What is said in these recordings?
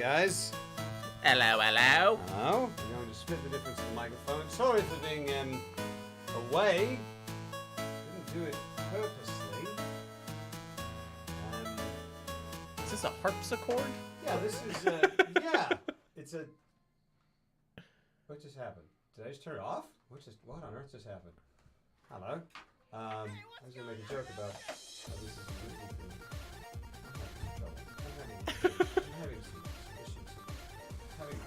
guys. Hello, hello. Hello. I'm going to split the difference in the microphone. Sorry for being away. Didn't do it purposely. Is this a harpsichord? Yeah, this is yeah. It's a. What just happened? Did I just turn it off? What on earth just happened? Hello. I was gonna make a joke about how this is a movie thing. I'm having some issues. Having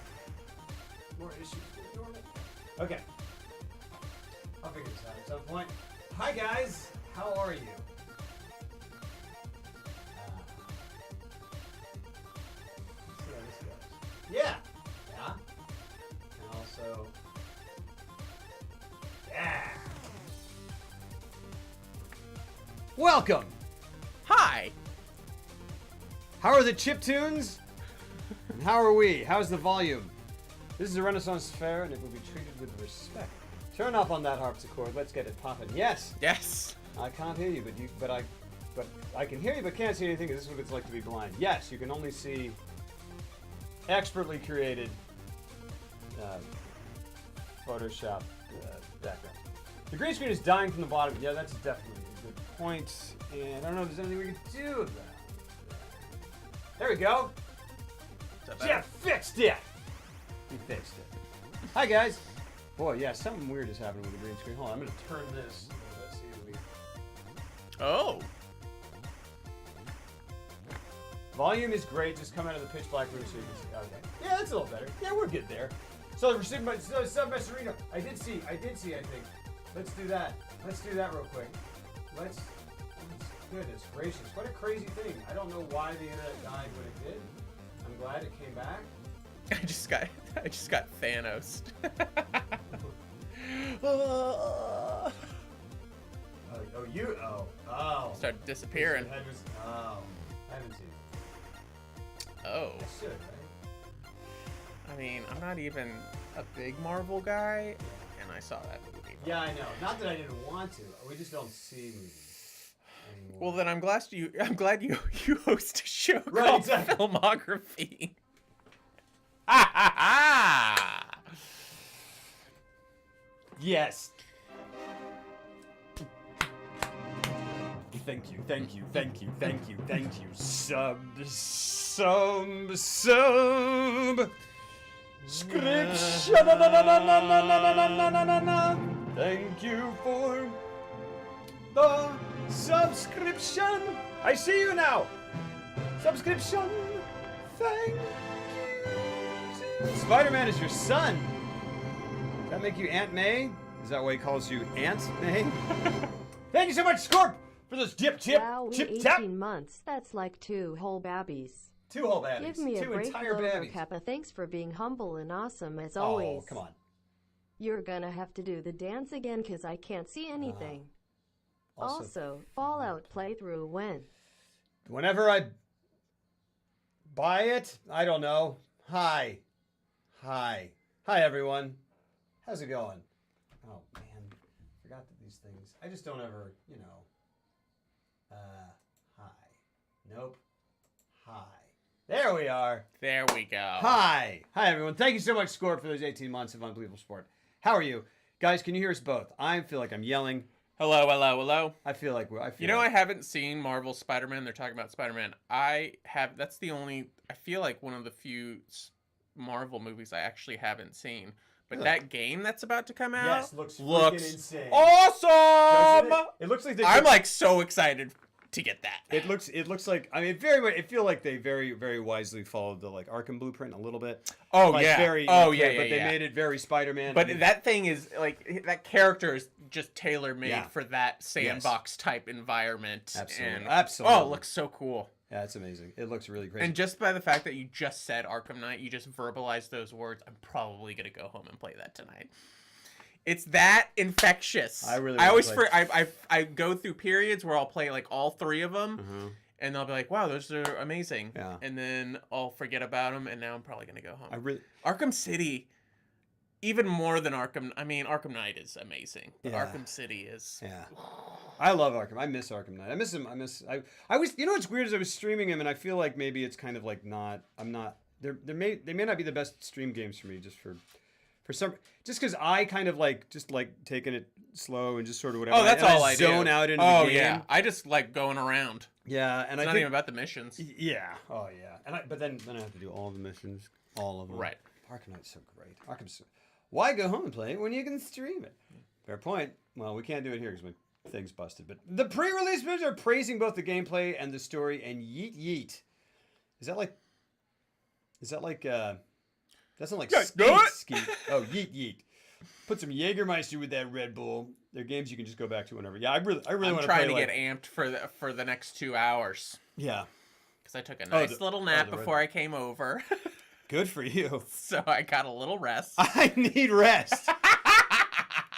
more issues than normal. Okay. I'll figure this out at some point. Hi guys, how are you? Let's see how this goes. Yeah. Yeah. And also. Yeah. Welcome. Hi. How are the chiptunes? And how are we? How's the volume? This is a Renaissance fair, and it will be treated with respect. Turn up on that harpsichord. Let's get it popping. Yes. Yes. I can't hear you, but I can hear you, but can't see anything. This is what it's like to be blind. Yes, you can only see expertly created Photoshop background. The green screen is dying from the bottom. Yeah, that's definitely a good point. And I don't know if there's anything we can do about it. There we go. Jeff fixed it. He fixed it. Hi guys. Boy, yeah, something weird is happening with the green screen. Hold on, I'm gonna turn this. Let's see if we... Oh. Volume is great. Just come out of the pitch black room so you can see. Okay. Yeah, that's a little better. Yeah, we're good there. So the Submarino. I did see. I think. Let's do that. Let's do that real quick. Let's. Goodness gracious! What a crazy thing. I don't know why the internet died when it did. I'm glad it came back. I just got Thanos. Started disappearing. Your head was, I haven't seen it. Oh. I should, right? I mean, I'm not even a big Marvel guy, and I saw that movie. Yeah, I know. Not that I didn't want to. We just don't see movies anymore. Well, then I'm glad you host a show Right, called exactly. Filmography. Yes. Thank you. Subscription. Thank you for the subscription. I see you now. Subscription. Thank you. Spider-Man is your son. Does that make you Aunt May? Is that why he calls you Aunt May? Thank you so much, Scorp, for those Wow, chip 18 tap. months. That's like 2 whole babbies. 2 whole babbies. Give me a 2 break, entire Lover babbies. Kappa. Thanks for being humble and awesome as always. Oh, come on. You're gonna have to do the dance again because I can't see anything. Also, Also, Fallout playthrough when? whenever I buy it, I don't know. Hi, everyone. How's it going? Oh man, forgot that these things. I just don't ever, Hi. Nope. Hi. There we are. There we go. Hi everyone. Thank you so much, Scorp, for those 18 months of unbelievable sport. How are you, guys? Can you hear us both? I feel like I'm yelling. Hello. I feel like I haven't seen Marvel Spider-Man. They're talking about Spider-Man. That's the only, I feel like one of the few Marvel movies I actually haven't seen. But that game that's about to come out looks freaking insane. Awesome! It looks like I'm like so excited to get that. It looks like, I mean, it feel like they very, very wisely followed the Arkham blueprint a little bit. Oh like, yeah. Very, but they made it very Spider-Man. But that thing is like, that character is just tailor-made for that sandbox type environment. Absolutely. Oh, it looks so cool. Yeah, it's amazing. It looks really crazy. And just by the fact that you just said Arkham Knight, you just verbalized those words, I'm probably going to go home and play that tonight. It's that infectious. I go through periods where I'll play like all 3 of them, and I'll be like, wow, those are amazing. Yeah. And then I'll forget about them, and now I'm probably going to go home. Arkham City even more than Arkham. I mean, Arkham Knight is amazing, but Yeah. Arkham City is. Yeah, I love Arkham. I miss Arkham Knight. I miss him. I was. You know what's weird is I was streaming him, and I feel like maybe it's kind of like not. I'm not. they may not be the best stream games for me, just because I kind of like taking it slow and just sort of whatever. Oh, that's all I zone do. out into the game. Yeah, I just like going around. Yeah, and It's not even about the missions. Yeah. Oh yeah. But then I have to do all the missions, all of them. Right. Arkham's so great. Why go home and play it when you can stream it? Fair point. Well, we can't do it here because my thing's busted. But the pre-release videos are praising both the gameplay and the story. And yeet yeet. Is that like? That's not like skeet. Oh, yeet yeet. Put some Jägermeister with that Red Bull. They're games you can just go back to whenever. Yeah, I really want to play. I'm trying to get amped for the next 2 hours. Yeah. Because I took a nice little nap before I came over. Good for you. So I got a little rest. I need rest.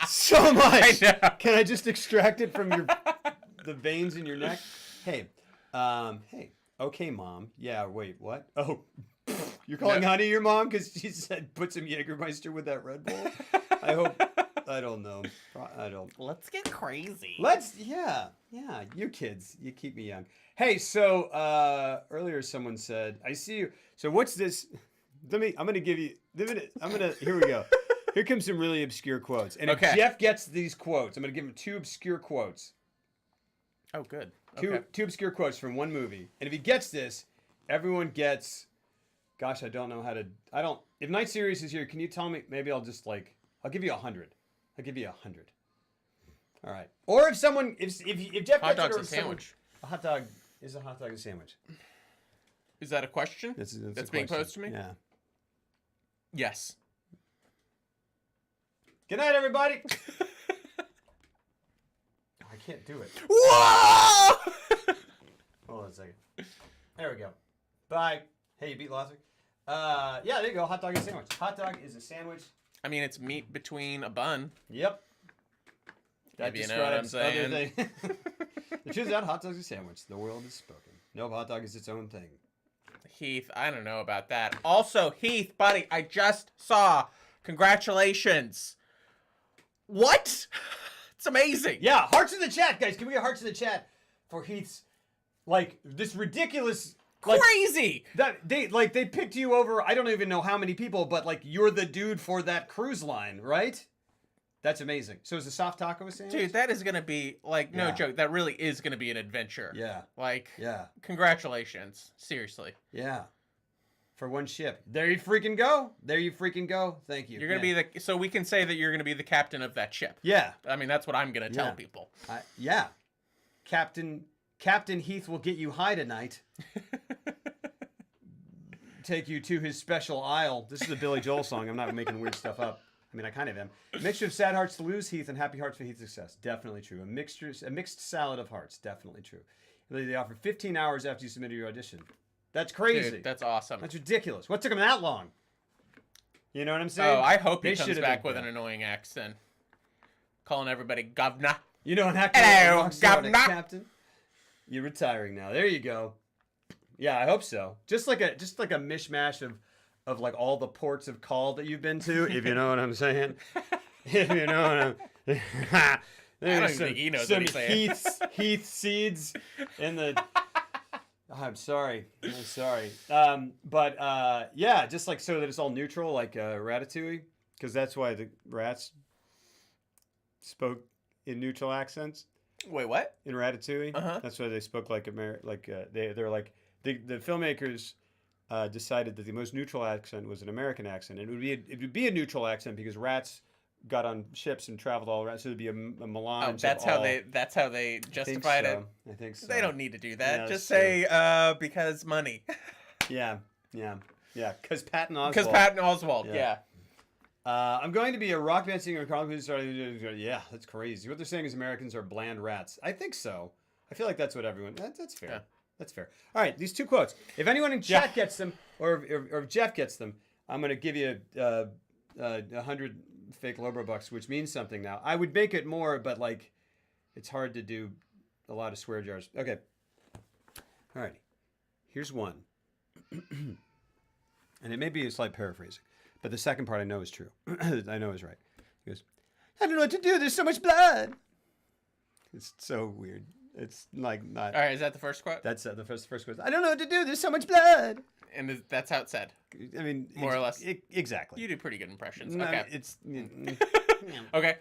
So much. I know. Can I just extract it from the veins in your neck? Hey. Okay, Mom. Yeah, wait, what? Oh, you're calling Honey your mom because she said put some Jägermeister with that Red Bull? I hope. I don't know. I don't. Let's get crazy. Yeah. You kids, you keep me young. Hey, so earlier someone said, I see you. So what's this? I'm going to give you, here we go. Here comes some really obscure quotes. And if Jeff gets these quotes, I'm going to give him 2 obscure quotes. Oh, good. Two obscure quotes from one movie. And if he gets this, everyone gets, gosh, I don't know how to, if Night Series is here, can you tell me, maybe I'll just I'll give you 100. I'll give you 100. All right. Or if someone, if Jeff hot gets dog's it, or a sandwich. A hot dog is a hot dog a sandwich. Is that a question? That's being posed to me? Yeah. Yes. Good night, everybody. I can't do it. Whoa! Hold on a second. There we go. Bye. Hey, you beat Logic? Yeah, there you go. Hot dog is a sandwich. Hot dog is a sandwich. I mean, it's meat between a bun. Yep. That you know what I'm saying. The truth is that hot dog is a sandwich. The world is spoken. No, hot dog is its own thing. Heath, I don't know about that. Also, Heath, buddy, I just saw. Congratulations. What? It's amazing. Yeah, hearts in the chat, guys. Can we get hearts in the chat for Heath's, this ridiculous... Crazy. That they picked you over, I don't even know how many people, but you're the dude for that cruise line, right? That's amazing. So is the soft taco a sandwich? Dude, that is going to be, no joke, that really is going to be an adventure. Yeah. Yeah. Congratulations. Seriously. Yeah. For one ship. There you freaking go. Thank you. You're going to be so we can say that you're going to be the captain of that ship. Yeah. I mean, that's what I'm going to tell people. Yeah. Captain Heath will get you high tonight. Take you to his special isle. This is a Billy Joel song. I'm not making weird stuff up. I mean, I kind of am. A mixture of sad hearts to lose Heath and happy hearts for Heath's success. Definitely true. A mixed salad of hearts. Definitely true. They offer 15 hours after you submitted your audition. That's crazy. Dude, that's awesome. That's ridiculous. What took him that long? You know what I'm saying? Oh, I hope he comes back with an annoying accent. Calling everybody governor. You know an actor. Hello, governor. Captain. You're retiring now. There you go. Yeah, I hope so. Just like a mishmash of all the ports of call that you've been to, if you know what I'm saying. If you know what I'm I don't think he knows what he's saying. Heath seeds in the I'm sorry. But yeah, just so that it's all neutral, like Ratatouille, because that's why the rats spoke in neutral accents. Wait, what? In Ratatouille, that's why they spoke like they're like the filmmakers decided that the most neutral accent was an American accent, and it would be a neutral accent because rats got on ships and traveled all around, so there'd be a melange. That's how they justified it. I think so. They don't need to do that. Just say because money. Yeah. Because Patton Oswalt. Yeah. I'm going to be a rock band singer. Yeah, that's crazy. What they're saying is Americans are bland rats. I think so. I feel like that's what everyone. That's fair. Yeah. That's fair. All right, these 2 quotes. If anyone in chat gets them, or if Jeff gets them, I'm going to give you 100 fake Lobro bucks, which means something now. I would make it more, but it's hard to do a lot of swear jars. Okay. All right. Here's one. And it may be a slight paraphrasing, but the second part I know is true. I know is right. He goes, I don't know what to do. There's so much blood. It's so weird. It's not. All right, is that the first quote? That's the first quote. I don't know what to do. There's so much blood. And that's how it said. I mean, More or less. Exactly. You do pretty good impressions. No, Okay. It's. Okay.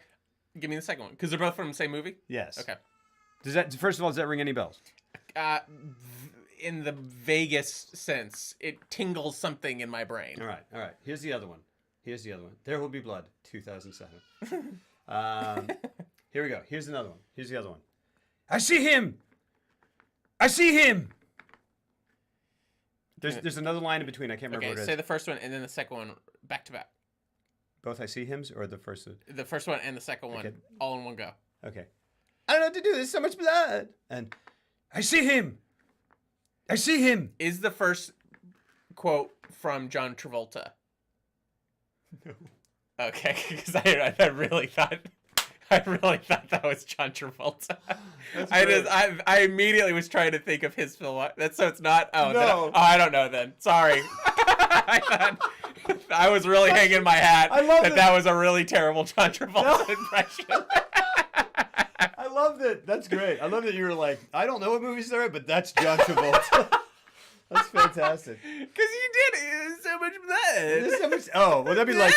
Give me the second one, because they're both from the same movie. Yes. Okay. First of all, does that ring any bells? In the vaguest sense, it tingles something in my brain. All right. Here's the other one. There Will Be Blood, 2007. Here we go. Here's another one. Here's the other one. I see him. There's another line in between. I can't remember what it is. Say the first one and then the second one back to back. Both I see hims or the first? The first one and the second one all in one go. Okay. I don't know what to do. There's so much blood. And I see him. Is the first quote from John Travolta? No. Okay, because I really thought that was John Travolta. I immediately was trying to think of his film. So it's not. Oh no. I don't know then. Sorry. I was really hanging my hat. I love that was a really terrible John Travolta impression. I love that. That's great. I love that you were like, I don't know what movies they're in, but that's John Travolta. That's fantastic. Because you did it. There's so much blood. There's so much. Oh, well, that'd be like,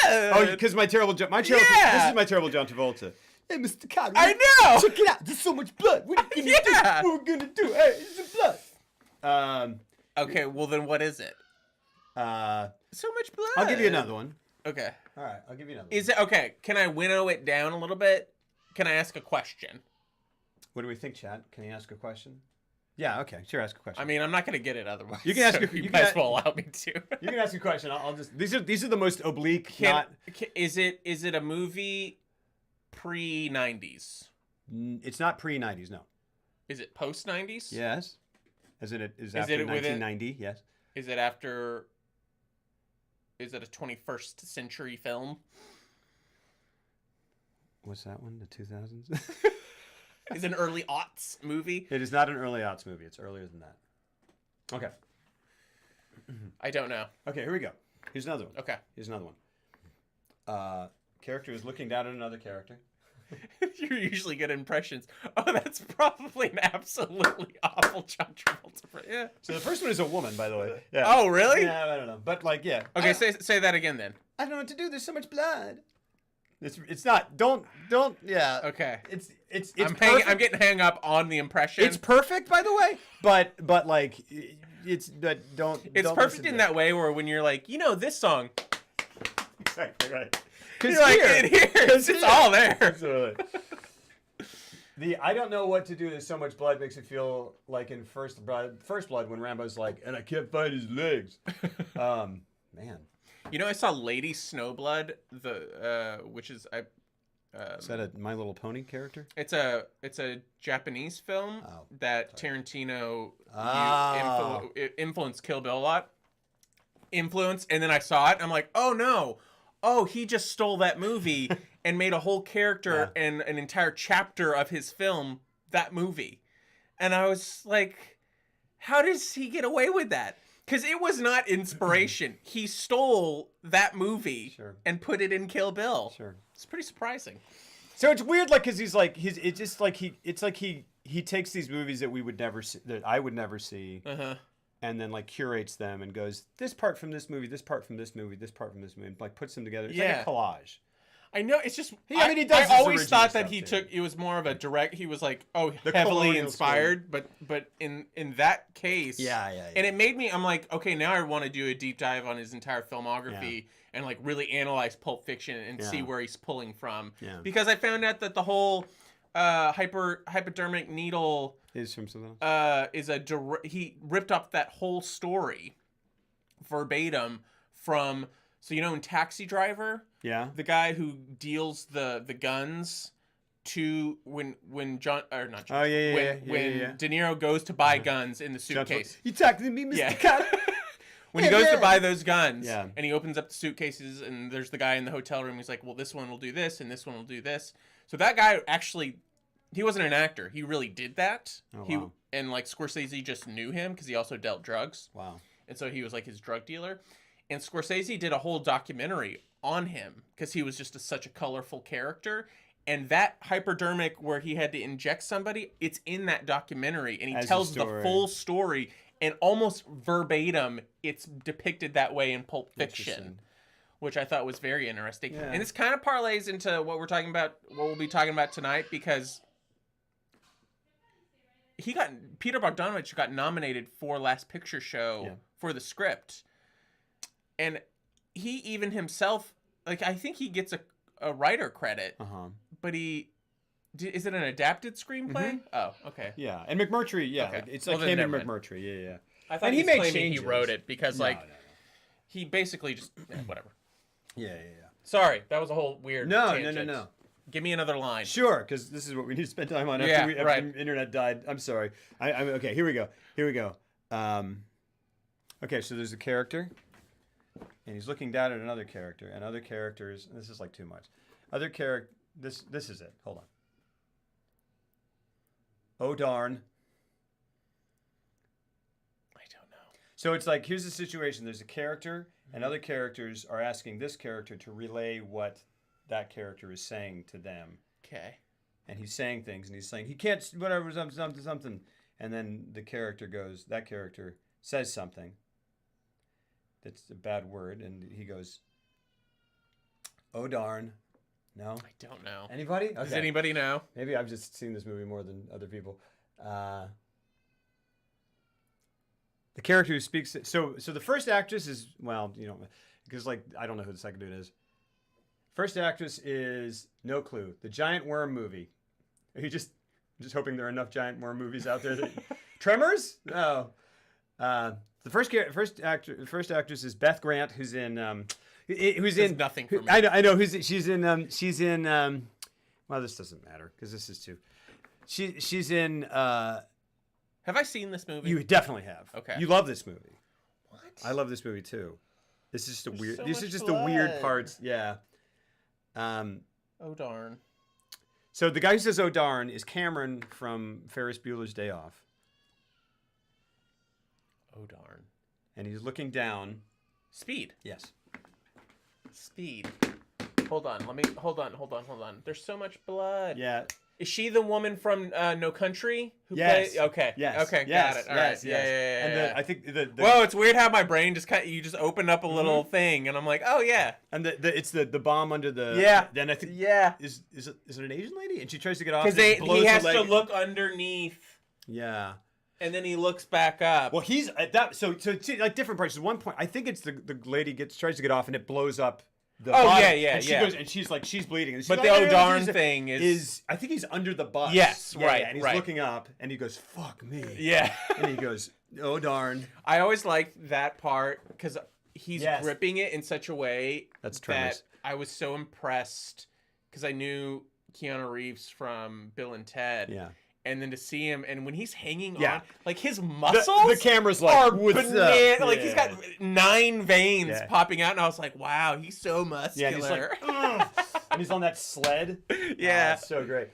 because this is my terrible John Travolta. Hey, Mr. Carter. I know. Check it out. There's so much blood. What are you gonna do? What we're gonna do? Hey, it's the blood. Okay. Well, then what is it? So much blood. I'll give you another one. Okay. All right. I'll give you another one. Is it okay? Can I winnow it down a little bit? Can I ask a question? What do we think, Chad? Can you ask a question? Yeah. Okay. Sure. Ask a question. I mean, I'm not gonna get it otherwise. You can ask. So you might as well allow me to. You can ask a question. I'll just. These are the most oblique. Is it a movie pre-90s? It's not pre-90s. No. Is it post-90s? Yes. Is it after 1990? Yes. Is it after? Is it a 21st century film? What's that one? The 2000s? Is it an early aughts movie? It is not an early aughts movie. It's earlier than that. Okay. I don't know. Okay, here we go. Here's another one. Okay. Here's another one. Character is looking down at another character. You're usually good at impressions. Oh, that's probably an absolutely awful John Travolta. Yeah. So the first one is a woman, by the way. Yeah. Oh, really? Yeah, I don't know. But like, yeah. Okay, say that again then. I don't know what to do. There's so much blood. It's not. Don't. Yeah. Okay. It's. I'm getting hung up on the impression. It's perfect, by the way. But like, it's that don't. It's don't perfect in that way where when you're like, this song. Exactly right. You're like, it's all there. Absolutely. I don't know what to do. There's so much blood makes it feel like in First Blood when Rambo's like, and I can't find his legs. Man. I saw Lady Snowblood, which is is that a My Little Pony character? It's a Japanese film that Tarantino influenced Kill Bill a lot. And then I saw it, and I'm like, oh no. Oh, he just stole that movie and made a whole character and an entire chapter of his film that movie. And I was like, how does he get away with that? Because it was not inspiration. He stole that movie and put it in Kill Bill. Sure. It's pretty surprising. So it's weird, like, because it's like he takes these movies that we would never see, that I would never see. And then like curates them and goes, this part from this movie, this part from this movie, this part from this movie, and like puts them together. It's like a collage. I know. It's just. He does. I always thought that it was more of a direct. He was like, heavily inspired, but in that case, and it made me. I'm like, okay, now I want to do a deep dive on his entire filmography and like really analyze Pulp Fiction and see where he's pulling from. Yeah. Because I found out that the whole hypodermic needle is from something. He ripped up that whole story verbatim from. So in Taxi Driver, the guy who deals the guns to when De Niro goes to buy guns in the suitcase. You talking to me, Mr. Cop? When he goes to buy those guns, and he opens up the suitcases, and there's the guy in the hotel room. He's like, well, this one will do this, and this one will do this. So that guy actually, he wasn't an actor. He really did that. Oh, wow. And like Scorsese just knew him because he also dealt drugs. Wow. And so he was like his drug dealer. And Scorsese did a whole documentary on him because he was just such a colorful character. And that hypodermic where he had to inject somebody, it's in that documentary. And he tells the full story. and almost verbatim, it's depicted that way in Pulp Fiction, which I thought was very interesting. Yeah. And this kind of parlays into what we're talking about, what we'll be talking about tonight, because Peter Bogdanovich got nominated for Last Picture Show for the script, and he even himself, like, I think he gets a writer credit, but is it an adapted screenplay? Oh, okay. Yeah, and McMurtry, Okay. it's like him and McMurtry, yeah. I thought he made changes. He wrote it because No. he basically just whatever. Yeah. Sorry, that was a whole weird. No. tangent. Give me another line. Sure, because this is what we need to spend time on after the internet died. I'm sorry. I'm okay. Here we go. Okay, so there's a character, and he's looking down at another character, and other characters. And this is like too much. Other character. This is it. Hold on. Oh darn. I don't know. So it's like, here's the situation. There's a character, and other characters are asking this character to relay what that character is saying to them. Okay. And he's saying things, and he's saying, he can't, whatever, something. And then that character says something that's a bad word, and he goes, oh darn. No? I don't know. Anybody? Okay. Does anybody know? Maybe I've just seen this movie more than other people. The character who speaks... So the first actress is... Well, you know, because, like, I don't know who the second dude is. First actress is no clue. The Giant Worm movie. Are you just hoping there are enough Giant Worm movies out there that... Tremors? No. The first actress is Beth Grant, who's in... Who's in nothing for me. I know she's in well, this doesn't matter because this is too. She's in. Have I seen this movie? You definitely have. Okay. You love this movie. What? I love this movie too. This is just a weird. So These are much just blood. the weird parts. Yeah. Oh darn. So the guy who says "Oh darn" is Cameron from Ferris Bueller's Day Off, Oh darn. and he's looking down. Speed. Yes. Speed. Hold on. Hold on. There's so much blood. Yeah. Is she the woman from No Country? Yes. Okay. Yes. Okay. Yes. Got it. All yes. right. Yes. Yeah. And I think the Whoa, it's weird how my brain just you just opened up a little thing, and I'm like, oh yeah. And it's the bomb under the Then I think is it an Asian lady? And she tries to get off because he has to look underneath. Yeah. And then he looks back up. Well, he's at that. So like different parts. At one point, I think it's the lady tries to get off, and it blows up. The bottom, and she goes, and she's bleeding. And she's but the oh darn thing is I think he's under the bus. Yes, yeah, right. Yeah, and he's looking up, and he goes, "Fuck me." Yeah. And he goes, "Oh darn." I always liked that part because he's gripping it in such a way that I was so impressed because I knew Keanu Reeves from Bill and Ted. Yeah. And then to see him, and when he's hanging Yeah. on, like his muscles, the camera's like, are "What's banana- up?" Like Yeah. he's got 9 veins Yeah. popping out, and I was like, wow, he's so muscular. Yeah, and he's like, "Ugh." And he's on that sled. Yeah. It's so great.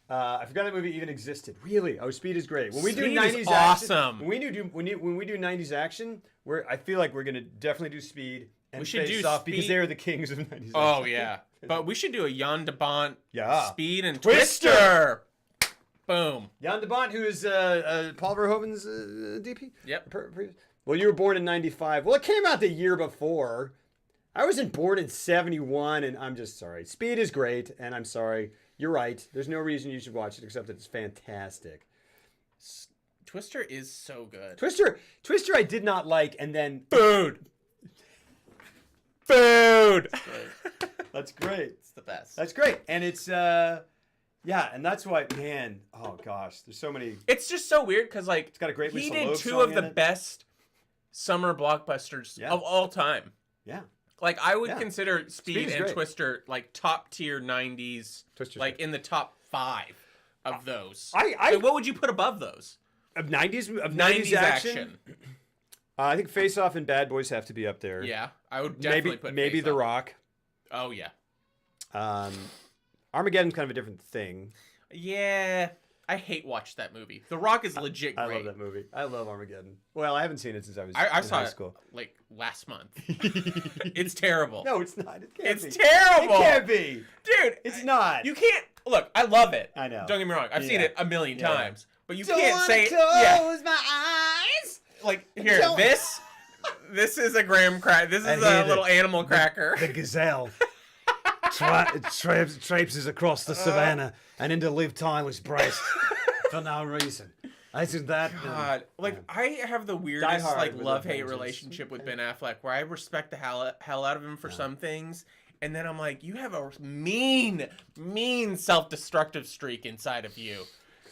I forgot that movie even existed. Really? Oh, Speed is great. When we do Speed 90s is action, awesome. when we do 90s action, I feel like we're gonna definitely do Speed and We should Face do Off because Speed- they are the kings of 90s Oh action. yeah, but we should do a Jan de Bont, Speed and Twister. Twister. Boom. Jan de Bont, who is Paul Verhoeven's DP. Yep. Well, you were born in 95. Well, it came out the year before. I wasn't born in 71, and I'm just sorry. Speed is great, and I'm sorry. You're right. There's no reason you should watch it except that it's fantastic. Twister is so good. Twister I did not like, and then... Food. That's great. It's the best. That's great. And it's, yeah, and that's why, man, oh gosh, there's so many... It's just so weird because, like, It's got a great he Lisa did Loeb 2 song of the in it. best summer blockbusters of all time. Yeah. Like, I would consider Speed is and great. Twister, like, top tier 90s, Twister's like, great. in the top 5 of those. Like, what would you put above those? Of 90s action? I think Face Off and Bad Boys have to be up there. Yeah, I would definitely put maybe Face The Off. Rock. Oh, yeah. Armageddon's kind of a different thing. Yeah, I hate watch that movie. The Rock is legit great. I love that movie. I love Armageddon. Well, I haven't seen it since I was I in saw high it school. like last month. It's terrible. No, it's not. It can't be. It's terrible. It can't be. Dude, It's not. You can't look. I love it. I know. Don't get me wrong. I've seen Yeah. it a million Yeah. times, but you Don't can't wanna say close my eyes. like here, this is a graham cracker. This is a little animal cracker. The gazelle traipses across the savannah and into Liv Tyler's breast for no reason. Isn't that God? I have the weirdest love-hate relationship with Ben Affleck, where I respect the hell out of him for some things, and then I'm like, you have a mean self-destructive streak inside of you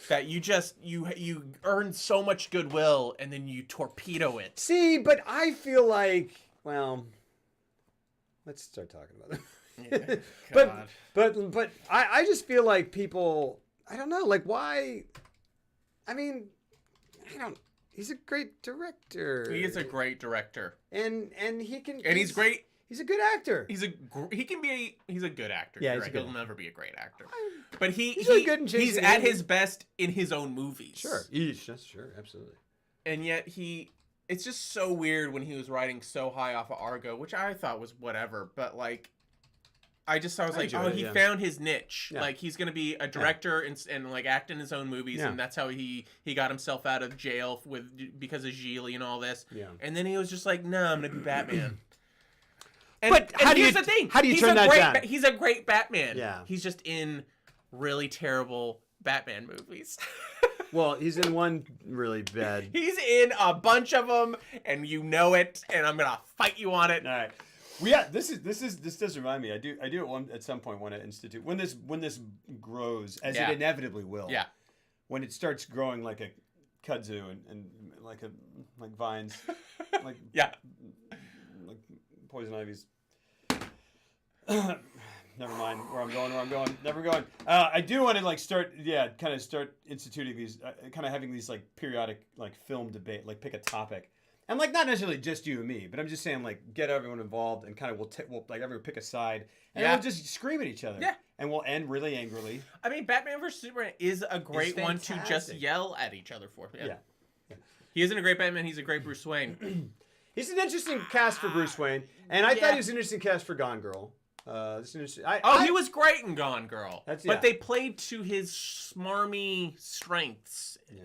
that you just you earn so much goodwill and then you torpedo it. See, but I feel like, well, let's start talking about it. But I just feel like people, I don't know, like why. I mean, he's a great director. He is a great director. And he can. And he's great. He's a good actor. He's a good actor. Yeah, He'll never be a great actor. But he's really good in he's at his best in his own movies. Sure. That's sure, absolutely. And yet it's just so weird when he was riding so high off of Argo, which I thought was whatever, but like I was like, he found his niche. Yeah. Like he's gonna be a director and like act in his own movies, and that's how he got himself out of jail because of Gigli and all this. Yeah. And then he was just like, no, I'm gonna be Batman. But here's the thing. How do you turn that down? He's a great Batman. Yeah. He's just in really terrible Batman movies. Well, he's in one really bad. He's in a bunch of them, and you know it, and I'm gonna fight you on it. All right. Well, yeah, this does remind me. I do at some point want to institute when this grows, as it inevitably will. Yeah. When it starts growing like a kudzu and like vines, like like poison ivy's. Never mind where I'm going. Never going. I do want to like start instituting these, kind of having these like periodic like film debate, like pick a topic. And like not necessarily just you and me, but I'm just saying like get everyone involved and kind of we'll like everyone pick a side and we'll just scream at each other. Yeah. And we'll end really angrily. I mean, Batman vs Superman is a great one to just yell at each other for. Yeah. He isn't a great Batman. He's a great Bruce Wayne. He's an interesting cast for Bruce Wayne, and I thought he was an interesting cast for Gone Girl. He was great in Gone Girl. But they played to his smarmy strengths. Yeah.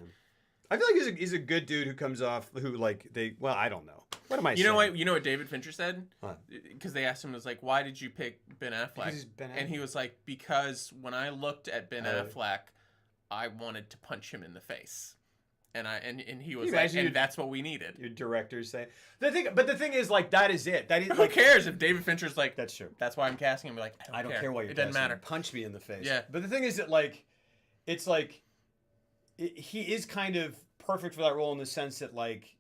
I feel like he's a good dude who comes off I don't know. What am I saying? You know what David Fincher said? Because they asked him, was like, why did you pick Ben Affleck? And he was like, because when I looked at Ben Affleck, I wanted to punch him in the face. And he was like, and that's what we needed. Your directors say the thing is like that is it. That is who cares if David Fincher's like, that's true. That's why I'm casting him. Like, I don't care why it doesn't matter. Punch me in the face. Yeah. But the thing is that like, it's like, he is kind of perfect for that role in the sense that like,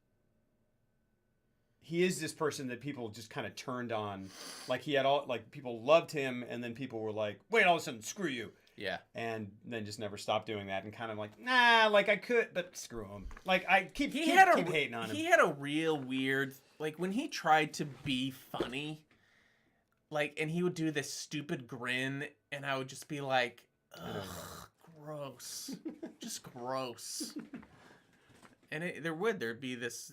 he is this person that people just kind of turned on. Like he had people loved him, and then people were like, wait, all of a sudden, screw you. Yeah. And then just never stopped doing that and kind of like, nah, like I could, but screw him. Like I keep hating on him. He had a real weird, like when he tried to be funny, like, and he would do this stupid grin and I would just be like, ugh, gross. Just gross. And there'd be this,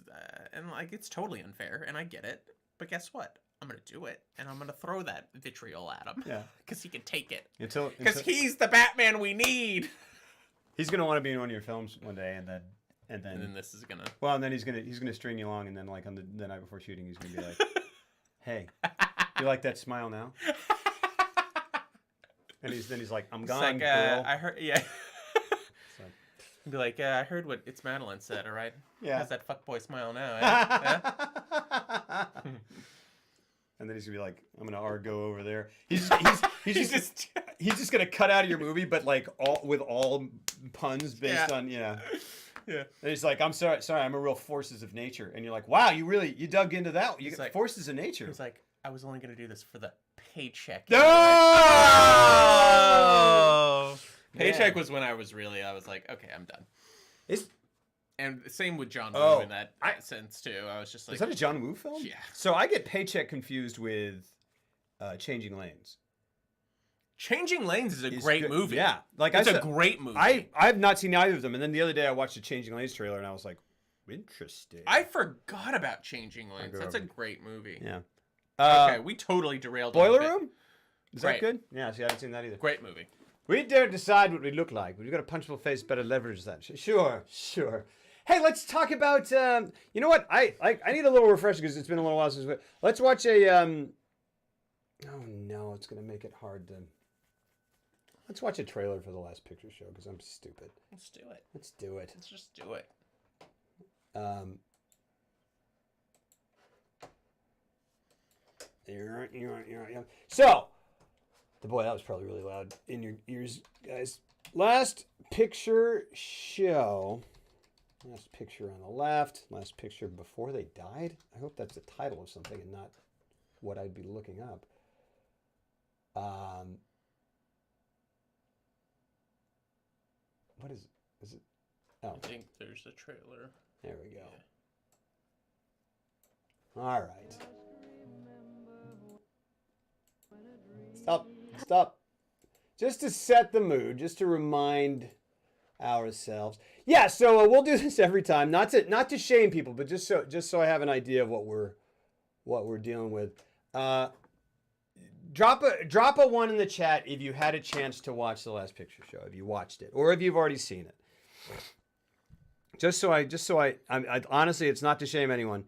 and like, it's totally unfair and I get it, but guess what? I'm going to do it, and I'm going to throw that vitriol at him. Yeah. Because he can take it. Because he's the Batman we need. He's going to want to be in one of your films one day, and then this is going to... Well, and then he's going to string you along, and then like on the night before shooting, he's going to be like, hey, you like that smile now? And he's like, I'm gone, like, girl. I heard, yeah. So. He'd be like, I heard what It's Madeline said, all right? Yeah. How's that fuckboy smile now, eh? And then he's gonna be like, I'm gonna Argo over there. He's just gonna cut out of your movie, but like all puns based on yeah. And he's like, I'm sorry, I'm a real forces of nature. And you're like, wow, you dug into that. You got like, forces of nature. He's like, I was only gonna do this for the paycheck. No! Oh! Paycheck was when I was like, okay, I'm done. And same with John Woo in that sense too. I was just like, is that a John Woo film? Yeah. So I get Paycheck confused with Changing Lanes. Changing Lanes is a great movie. Yeah, like it's a great movie. I've not seen either of them, and then the other day I watched the Changing Lanes trailer, and I was like, interesting. I forgot about Changing Lanes. That's a great movie. Yeah. Okay, we totally derailed. Boiler Room. Is that good? Yeah. See, I haven't seen that either. Great movie. We dare decide what we look like. We've got a punchable face, better leverage that. Sure. Hey, let's talk about. You know what? I need a little refresher because it's been a little while since. Let's watch a. Oh no, it's gonna make it hard to. Let's watch a trailer for the Last Picture Show because I'm stupid. Let's do it. Let's do it. Let's just do it. So, boy, that was probably really loud in your ears, guys. Last Picture Show. Last picture on the left. Last picture before they died. I hope that's the title of something and not what I'd be looking up. What is it? Is it? Oh, I think there's a trailer. there we go. Yeah. All right. Stop. Just to set the mood, just to remind ourselves. Yeah, so we'll do this every time, not to shame people, but just so I have an idea of what we're dealing with. Drop a 1 in the chat if you had a chance to watch the Last Picture Show, if you watched it, or if you've already seen it. Just so I honestly, it's not to shame anyone.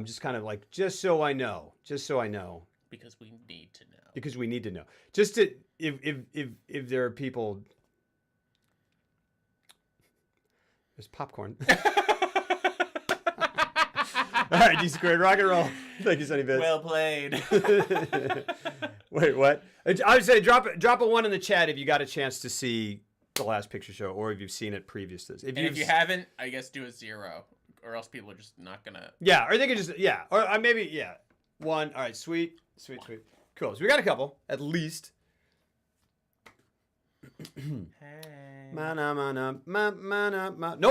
Just kind of like, just so I know. Because we need to know. Because we need to know. Just to, if there are people. There's popcorn. All right, D squared, rock and roll. Thank you, Sonny Bits. Well played. Wait, what? I would say drop a 1 in the chat if you got a chance to see the Last Picture Show, or if you've seen it previous to this. If you haven't, I guess do a 0, or else people are just not gonna. Yeah, or they could just or maybe 1. All right, sweet. Cool. So we got a couple at least. Hey. No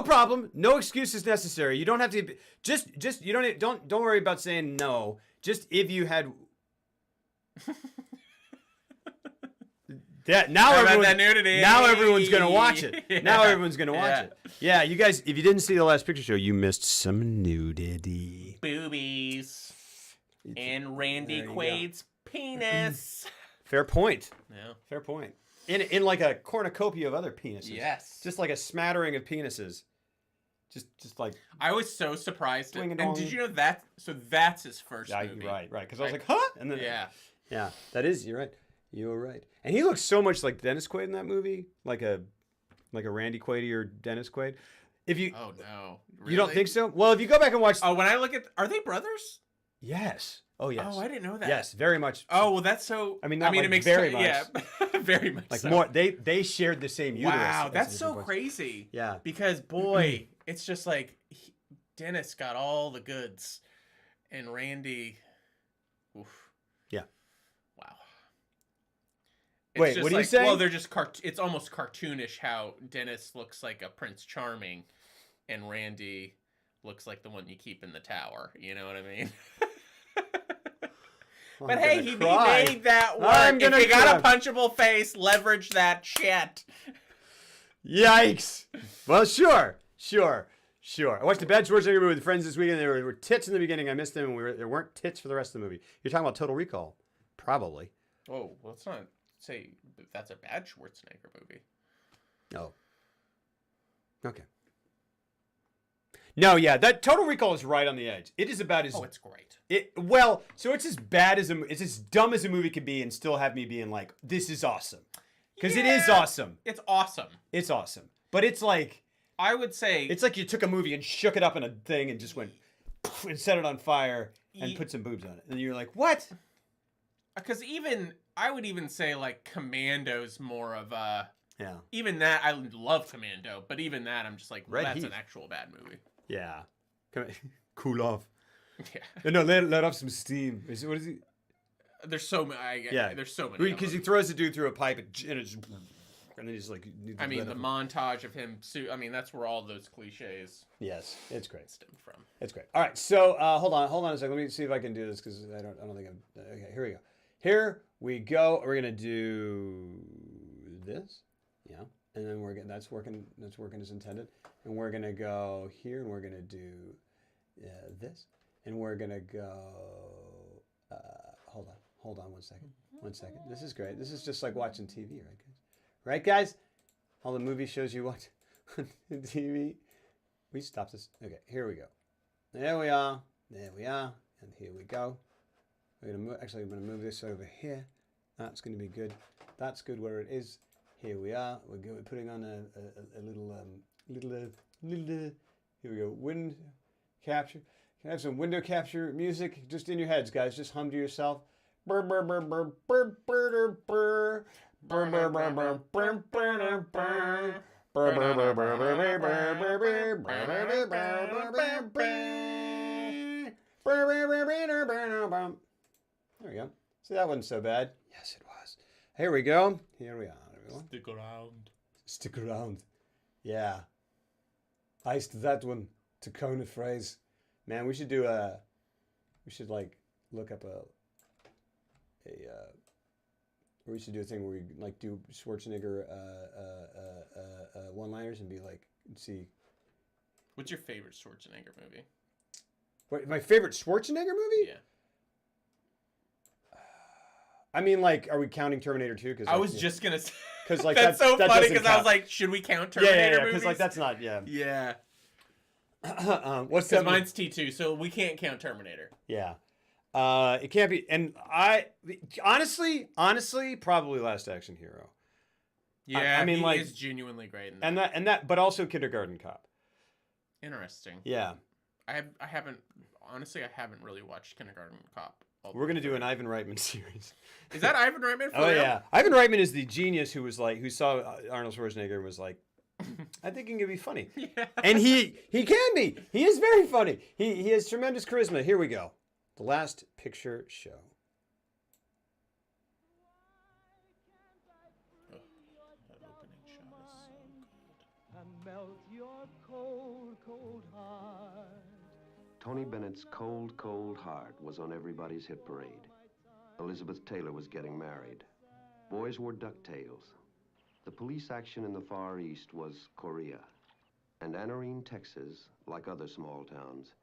problem. No excuses necessary. You don't have to. Just you don't worry about saying no. Just if you had. Yeah, now everyone's gonna watch it. Yeah. Now everyone's gonna watch it. Yeah, you guys, if you didn't see the Last Picture Show, you missed some nudity. Boobies. And Randy Quaid's penis. Fair point. Yeah. Fair point. In like a cornucopia of other penises. Yes. Just like a smattering of penises. Just like. I was so surprised. And did you know that? So that's his first movie. Right. Because I was like, huh? And then. Yeah. That is. You're right. You're right. And he looks so much like Dennis Quaid in that movie, like a Randy Quaid or Dennis Quaid. If you. Oh no. Really? You don't think so? Well, if you go back and watch. Oh, when I look at, are they brothers? Yes. Oh yes. Oh, I didn't know that. Yes, very much. Oh well, that's so. I mean, it makes very much. Yeah, very much. Like so. more, they shared the same uterus. Wow, that's so crazy. Yeah. Because boy, it's just like Dennis got all the goods, and Randy. Oof. Yeah. Wow. Wait, what are you saying? Well, they're just it's almost cartoonish how Dennis looks like a Prince Charming, and Randy looks like the one you keep in the tower. You know what I mean? But hey, he made that work. If you got a punchable face, leverage that shit. Yikes. Well, sure. I watched the Bad Schwarzenegger movie with friends this weekend. There were tits in the beginning. I missed them, and there weren't tits for the rest of the movie. You're talking about Total Recall. Probably. Oh, well, let's not say that's a bad Schwarzenegger movie. Oh. Okay. No, yeah, that Total Recall is right on the edge. It is about as. Oh, it's great. So it's as bad as it's as dumb as a movie could be, and still have me being like, "This is awesome," because it is awesome. It's awesome. It's awesome, but it's like I would say it's like you took a movie and shook it up in a thing and just went and set it on fire and put some boobs on it, and you're like, "What?" Because I would even say like Commando's more of a. Yeah. Even that, I love Commando, but even that, I'm just like, well, that's Heat. an actual bad movie. Yeah. Cool off. Yeah. No, let off some steam. What is he? There's so many. There's so many. Because he throws the dude through a pipe and then he's like. I mean, the montage of him. I mean, that's where all those cliches. Yes, it's great. Stem from. It's great. All right, so hold on a second. Let me see if I can do this because I don't think I'm. Okay, here we go. Here we go. We're gonna do this. Yeah, and then that's working as intended. And we're gonna go here, and we're gonna do this, and we're gonna go. Hold on 1 second. 1 second. This is great. This is just like watching TV, right, guys? Right, guys? All the movie shows you watch on TV. We stop this. Okay, here we go. There we are. There we are. And here we go. We're gonna move, actually, I'm gonna move this over here. That's gonna be good. That's good where it is. Here we are. We're putting on a little. Here we go. Wind capture. Can I have some window capture music just in your heads, guys? Just hum to yourself. Burr burr burr burr burr burr burr burr burr burr burr burr burr burr. There we go. See, that wasn't so bad. Yes, it was. Here we go. Here we are, everyone. Stick around. Stick around. Yeah. Iced that one to coin a phrase. Man, we should do a. We should like look up or we should do a thing where we like do Schwarzenegger one-liners and be like, see. What's your favorite Schwarzenegger movie? What, my favorite Schwarzenegger movie? Yeah. I mean, like, are we counting Terminator 2? Cause, I was just gonna say. Because like that's so that funny because I was like, should we count Terminator movies? Because like that's not Yeah. What's that? Mine's T2, so we can't count Terminator. Yeah. It can't be. And honestly, probably Last Action Hero. Yeah, I mean, he like, is genuinely great in that. And that, but also Kindergarten Cop. Interesting. Yeah. I haven't really watched Kindergarten Cop. We're gonna do an Ivan Reitman series. Is that Ivan Reitman? Oh yeah, Ivan Reitman is the genius who saw Arnold Schwarzenegger and was like, I think he can be funny. Yeah. And he can be. He is very funny. He has tremendous charisma. Here we go. The Last Picture Show. Oh, that opening shot is so good. And melt your cold, cold heart. Tony Bennett's Cold, Cold Heart was on everybody's hit parade. Elizabeth Taylor was getting married. Boys wore ducktails. The police action in the Far East was Korea. And Anarene, Texas, like other small towns,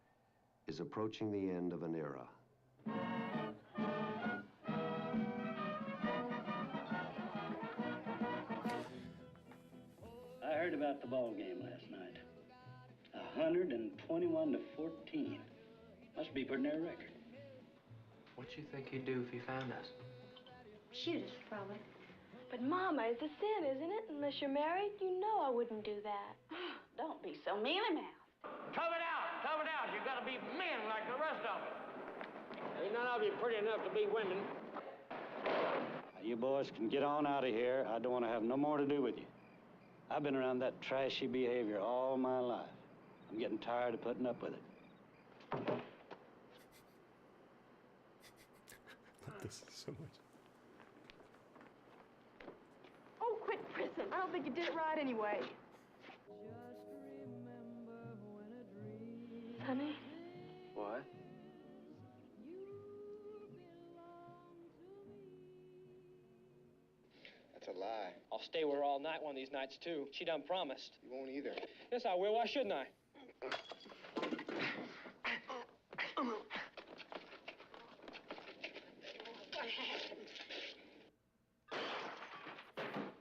is approaching the end of an era. I heard about the ball game last night. 121 to 14. Must be pretty near a record. What you think he'd do if he found us? Shoot us, probably. But Mama, it's a sin, isn't it? Unless you're married, you know I wouldn't do that. Don't be so mealy-mouthed. Tough it out, tough it out. You gotta be men like the rest of them. Ain't none of you pretty enough to be women. You boys can get on out of here. I don't want to have no more to do with you. I've been around that trashy behavior all my life. I'm getting tired of putting up with it. This is so much. Oh, quit prison. I don't think you did it right anyway. Honey? What? That's a lie. I'll stay with her all night one of these nights, too. She done promised. You won't either. Yes, I will. Why shouldn't I?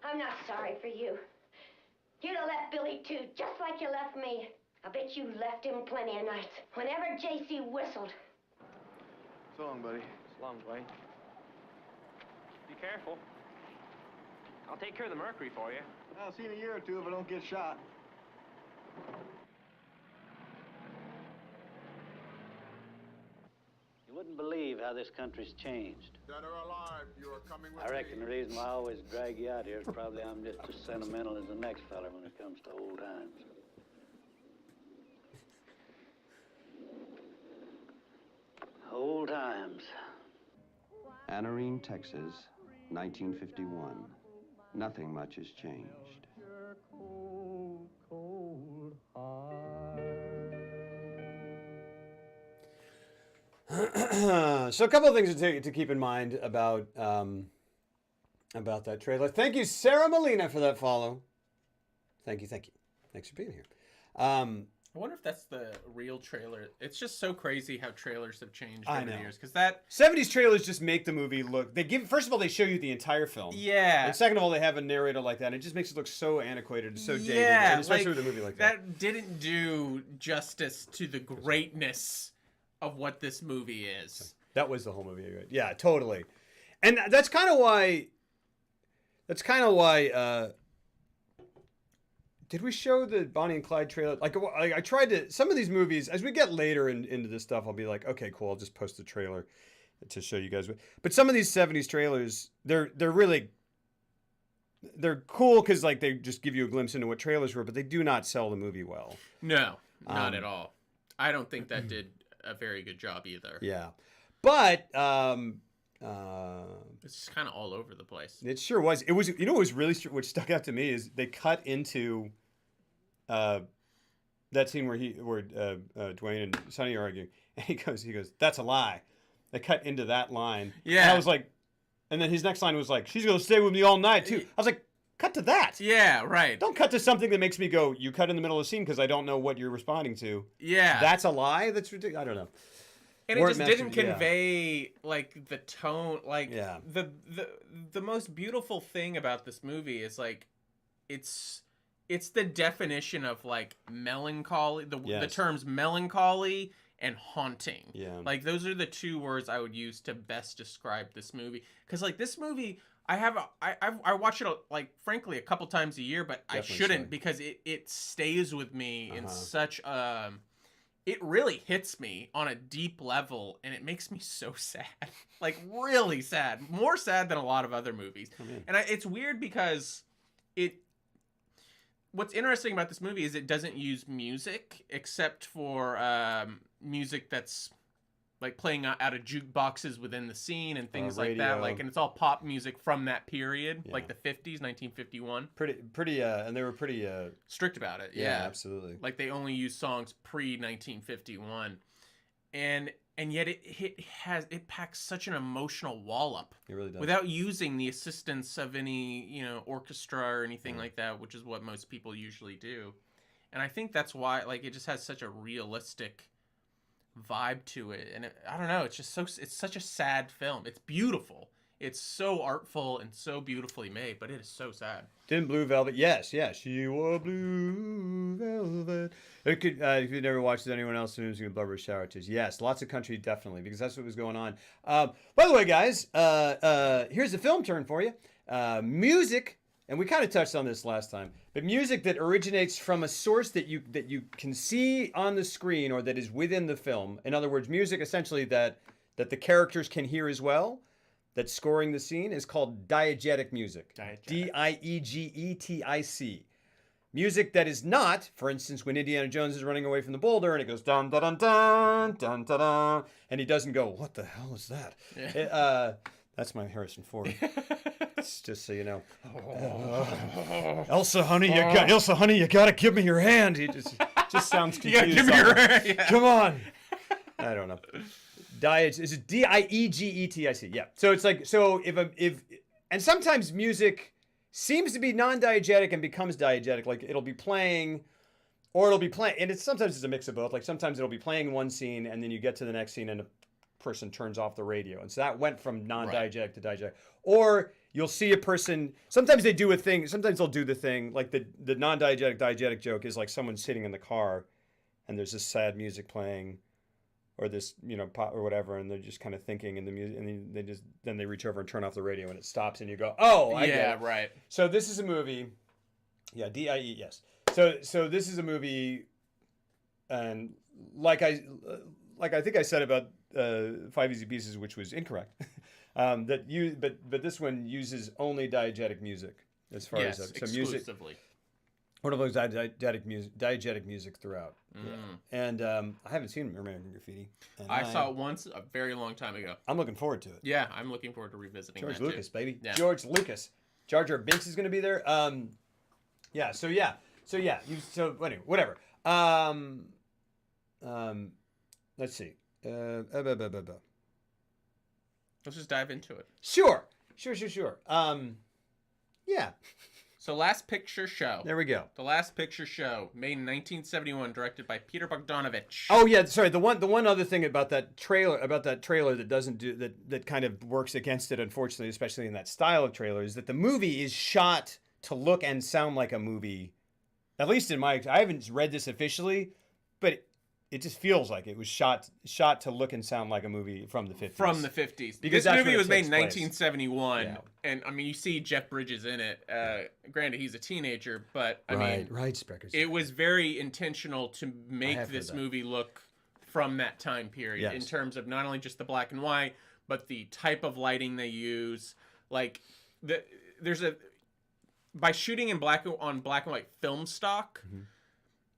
I'm not sorry for you. You'd have left Billy, too, just like you left me. I bet you left him plenty of nights, whenever J.C. whistled. So long, buddy. So long, Dwayne. Be careful. I'll take care of the mercury for you. I'll see you in a year or two if I don't get shot. You wouldn't believe how this country's changed. Dead or alive, you are coming with I reckon the reason why I always drag you out here is probably I'm just as sentimental as the next fella when it comes to old times. Old times. Anarene, Texas, 1951. Nothing much has changed. Your cold, cold heart. So a couple of things to keep in mind about that trailer. Thank you, Sarah Molina, for that follow. Thank you. Thanks for being here. I wonder if that's the real trailer. It's just so crazy how trailers have changed I over know. the years. Because that 70s trailers just make the movie look. First of all, they show you the entire film. Yeah. And second of all, they have a narrator like that. And it just makes it look so antiquated and so dated. Yeah, And especially with a movie like that. That didn't do justice to the greatness of what this movie is. That was the whole movie, right? Yeah, totally. And that's kind of why. Did we show the Bonnie and Clyde trailer? Like I tried to. Some of these movies, as we get later into this stuff, I'll be like, okay, cool. I'll just post the trailer to show you guys. But some of these 70s trailers, they're cool because like they just give you a glimpse into what trailers were, but they do not sell the movie well. No, not at all. I don't think that did a very good job either. Yeah, but it's just kind of all over the place. It sure was. It was. You know, what was really what stuck out to me is they cut into that scene where Dwayne and Sonny are arguing, and he goes, "That's a lie." They cut into that line. Yeah. And I was like, and then his next line was like, "She's gonna stay with me all night too." I was like, cut to that. Yeah, right. Don't cut to something that makes me go, you cut in the middle of the scene because I don't know what you're responding to. Yeah. That's a lie? That's ridiculous. I don't know. And it just didn't convey like the tone, like the most beautiful thing about this movie is like it's the definition of like melancholy, the terms melancholy and haunting. Yeah. Like those are the two words I would use to best describe this movie. Cuz like this movie I watch it like frankly a couple times a year, but definitely I shouldn't because it stays with me in such it really hits me on a deep level, and it makes me so sad. Like, really sad. More sad than a lot of other movies. Oh, and it's weird because what's interesting about this movie is it doesn't use music, except for music that's, like, playing out of jukeboxes within the scene and things like that. Like, and it's all pop music from that period, like the 50s, 1951. Pretty, and they were pretty strict about it. Yeah, absolutely. Like they only use songs pre-1951, and yet it packs such an emotional wallop. It really does. Without using the assistance of any orchestra or anything like that, which is what most people usually do. And I think that's why like it just has such a realistic vibe to it, and I don't know, it's such a sad film. It's beautiful, it's so artful and so beautifully made, but it is so sad. Didn't Blue Velvet? Yes, she wore blue velvet. It could, if you've never watched it, anyone else who's going to blubber shower tears. Yes, lots of country, definitely, because that's what was going on. By the way, guys, here's the film turn for you. Music. And we kind of touched on this last time, but music that originates from a source that you can see on the screen or that is within the film. In other words, music essentially that the characters can hear as well, that's scoring the scene, is called diegetic music. D-I-E-G-E-T-I-C. Music that is not, for instance, when Indiana Jones is running away from the boulder and it goes dun dun dun dun dun dun dun, and he doesn't go, what the hell is that? Yeah. That's my Harrison Ford. Just so you know. Elsa, honey, you gotta give me your hand. He just sounds confused. You gotta give me your hand. Yeah. Come on. I don't know. Is it D-I-E-G-E-T-I-C? Yeah. So it's like if and sometimes music seems to be non-diegetic and becomes diegetic. Like it'll be playing, and sometimes it's a mix of both. Like sometimes it'll be playing one scene and then you get to the next scene and person turns off the radio, and so that went from non-diegetic to diegetic. Or you'll see a person, sometimes they do a thing, sometimes they'll do the thing, like the non-diegetic diegetic joke is like someone sitting in the car and there's this sad music playing or this pop or whatever, and they're just kind of thinking in the music, and then they reach over and turn off the radio and it stops and you go, oh, I get it. Right. So this is a movie, D-I-E, yes. So this is a movie, and like I think I said about 5 Easy Pieces, which was incorrect. But this one uses only diegetic music as far as that. So exclusively. Music. One of those diegetic music throughout. Yeah. And I haven't seen American Graffiti. I saw it once a very long time ago. I'm looking forward to it. Yeah, I'm looking forward to revisiting George that Lucas, too. baby. Yeah. George Lucas. Jar Jar Binks is going to be there. Whatever. Let's see. Let's just dive into it. Sure. Yeah. So Last Picture Show. There we go. The Last Picture Show, made in 1971, directed by Peter Bogdanovich. Oh yeah, sorry. The one other thing about that trailer that doesn't do that kind of works against it, unfortunately, especially in that style of trailer, is that the movie is shot to look and sound like a movie. At least in my, I haven't read this officially, but it just feels like it was shot to look and sound like a movie from the 50s. From the 50s. Because this that's movie when it was made takes in place. 1971, Yeah. and I mean, you see Jeff Bridges in it. Granted, he's a teenager, but I mean, Speckers. it was very intentional to make have this heard that. movie look from that time period in terms of not only just the black and white, but the type of lighting they use. Like, by shooting in black and white film stock.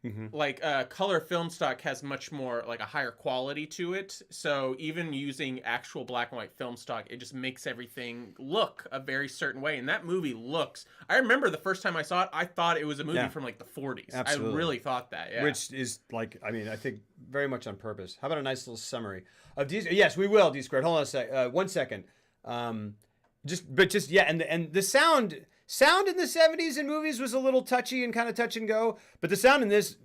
Mm-hmm. Like color film stock has much more like a higher quality to it. So even using actual black and white film stock, it just makes everything look a very certain way. And that movie looks, I remember the first time I saw it, I thought it was a movie from like the 40s. Absolutely. I really thought that. Yeah. Which is like, I mean, I think very much on purpose. How about a nice little summary of D? Yes, we will. D squared. Hold on a sec. 1 second. And the sound in the 70s in movies was a little touchy and kind of touch and go, but the sound in this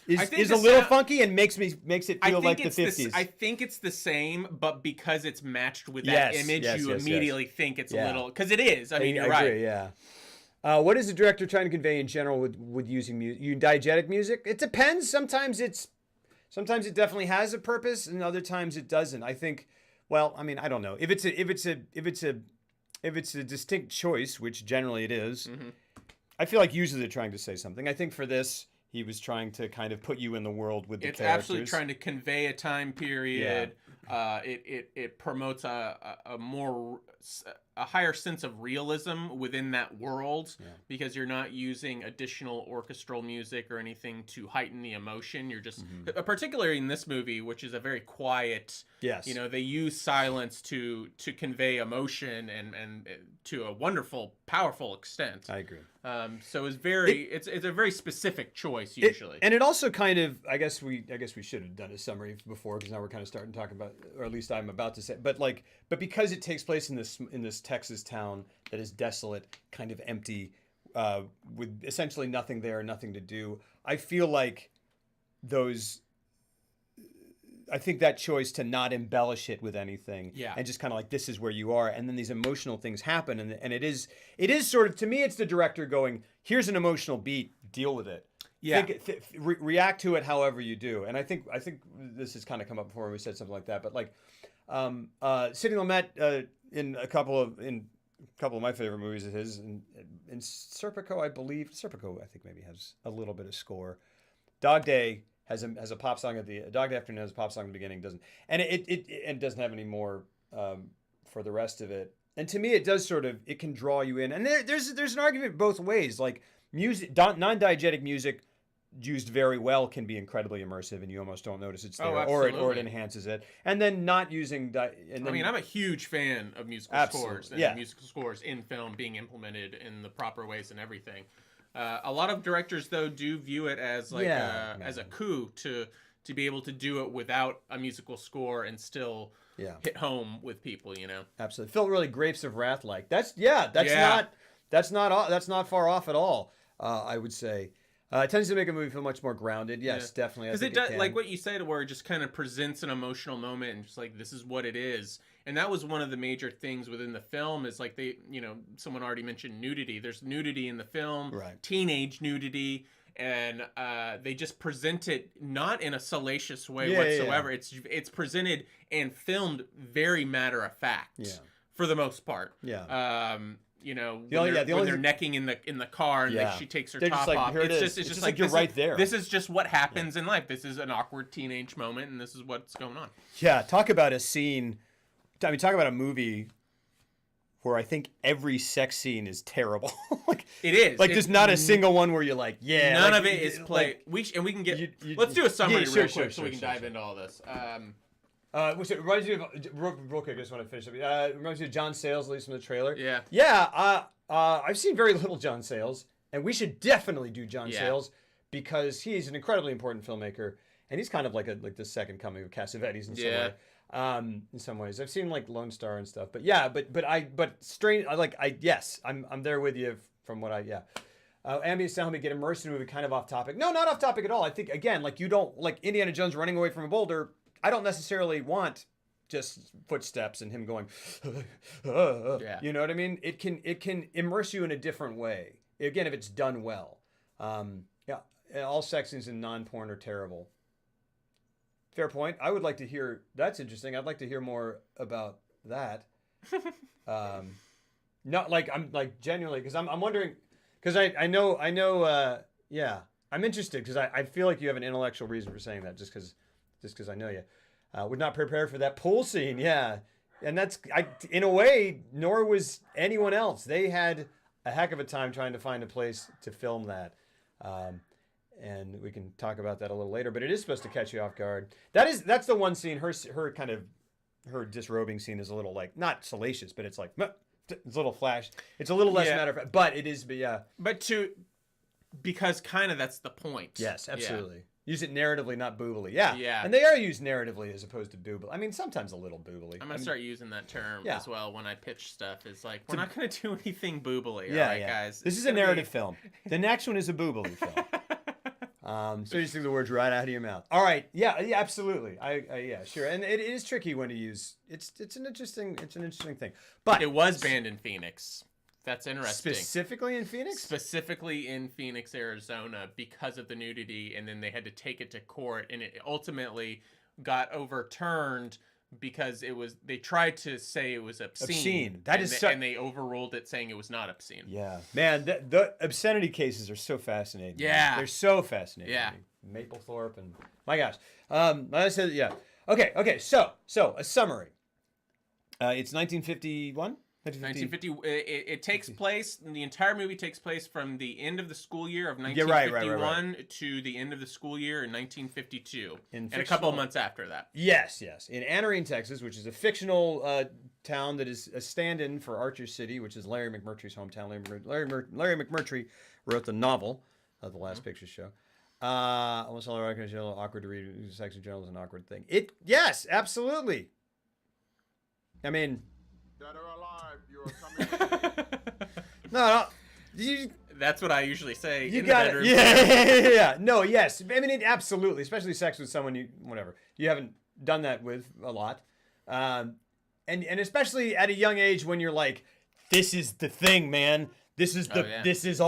is a little funky and makes it feel like the 50s. I think it's the same, but because it's matched with that image, you immediately think it's a little, because it is. I mean, you're right. Agree, yeah. What is the director trying to convey in general with using diegetic music? It depends. Sometimes it definitely has a purpose, and other times it doesn't. I think. Well, I mean, I don't know. If it's a distinct choice, which generally it is, I feel like usually they're trying to say something. I think for this, he was trying to kind of put you in the world with the characters. It's absolutely trying to convey a time period. Yeah. It promotes a higher sense of realism within that world because you're not using additional orchestral music or anything to heighten the emotion. You're just, particularly in this movie, which is a very quiet. Yes. You know, they use silence to convey emotion and to a wonderful, powerful extent. I agree. So it's a very specific choice usually. And it also kind of, I guess we should have done a summary before, because now we're kind of starting to talk about, or at least I'm about to say, but because it takes place in this Texas town that is desolate, kind of empty, with essentially nothing there, nothing to do. I feel like I think that choice to not embellish it with anything, and just kind of like, this is where you are, and then these emotional things happen, and it is sort of, to me, it's the director going, here's an emotional beat, deal with it. Yeah. React to it however you do. And I think this has kind of come up before when we said something like that, but like Sidney Lumet in a couple of my favorite movies of his, in Serpico, I believe. Serpico, I think, maybe has a little bit of score. Dog Day has a pop song at the Dog Day Afternoon has a pop song at the beginning, doesn't, and it doesn't have any more for the rest of it. And to me, it does sort of, it can draw you in. And there's an argument both ways. Like music, non-diegetic music used very well can be incredibly immersive, and you almost don't notice it's there, or it enhances it. And then not using, I mean, I'm a huge fan of musical scores and musical scores in film being implemented in the proper ways and everything. A lot of directors, though, do view it as like as a coup to be able to do it without a musical score and still hit home with people, you know. Absolutely, felt really Grapes of Wrath like. That's not far off at all. I would say. It tends to make a movie feel much more grounded. Yes, definitely. Because it does, like what you said, where it just kind of presents an emotional moment and just like, this is what it is. And that was one of the major things within the film is like someone already mentioned nudity. There's nudity in the film, teenage nudity, and they just present it not in a salacious way whatsoever. It's presented and filmed very matter of fact for the most part. When they're necking in the car and she takes her top off. It's just like you're right there. This is just what happens in life. This is an awkward teenage moment, and this is what's going on. Yeah, talk about a scene. I mean, talk about a movie where I think every sex scene is terrible. It is. Like, there's not a single one where you're like, none of it is played. Let's do a summary real quick so we can dive into all this. Which reminds me of, real quick, I just want to finish up. Reminds me of John Sayles, at least from the trailer. I've seen very little John Sayles, and we should definitely do John Sayles because he's an incredibly important filmmaker, and he's kind of like the second coming of Cassavetes in some ways. I've seen like Lone Star and stuff, but I'm there with you from what I ambient sound may get immersed in a movie. Kind of off topic. No, not off topic at all. I think again, like you don't like Indiana Jones running away from a boulder. I don't necessarily want just footsteps and him going, you know what I mean? It can immerse you in a different way. Again, if it's done well. All sex scenes in non-porn are terrible. Fair point. I would like to hear. That's interesting. I'd like to hear more about that. Not like I'm like genuinely because I'm wondering because I know I'm interested because I feel like you have an intellectual reason for saying that just because I know you. We're not prepared for that pool scene. Yeah, and that's in a way. Nor was anyone else. They had a heck of a time trying to find a place to film that. And we can talk about that a little later, but it is supposed to catch you off guard. That's the one scene. Her kind of her disrobing scene is a little like not salacious, but it's like it's a little flash. It's a little less matter of fact, but it is. But yeah, because kind of that's the point. Yes, absolutely. Yeah. Use it narratively, not boobily. Yeah, yeah. And they are used narratively as opposed to boobily. I mean, sometimes a little boobily. I'm gonna start using that term as well when I pitch stuff. It's like we're not gonna do anything boobily. Yeah, guys. This is a narrative film. The next one is a boobily film. So you just take the words right out of your mouth. All right, yeah, absolutely. Yeah, sure. And it is tricky when to use. It's an interesting thing. But it was banned in Phoenix. That's interesting. Specifically in Phoenix? Specifically in Phoenix, Arizona, because of the nudity, and then they had to take it to court, and it ultimately got overturned because they tried to say it was obscene. And they overruled it saying it was not obscene. Yeah. Man, the obscenity cases are so fascinating. Yeah. They're so fascinating. Yeah. Maplethorpe and my gosh. I said yeah. Okay, so a summary. It's 1951. 1950. It takes place. The entire movie takes place from the end of the school year of 1951 to the end of the school year in 1952, and a couple of months after that. Yes. In Anarene, Texas, which is a fictional town that is a stand-in for Archer City, which is Larry McMurtry's hometown. Larry McMurtry wrote the novel of The Last Picture Show. Almost all our awkward to read. Sex in general is an awkward thing. Yes, absolutely. I mean. Dead or alive, you are coming. No. That's what I usually say. You got it. Yeah. No, yes. I mean, absolutely. Especially sex with someone you haven't done that with a lot, and especially at a young age when you're like, this is the thing, man. This is this is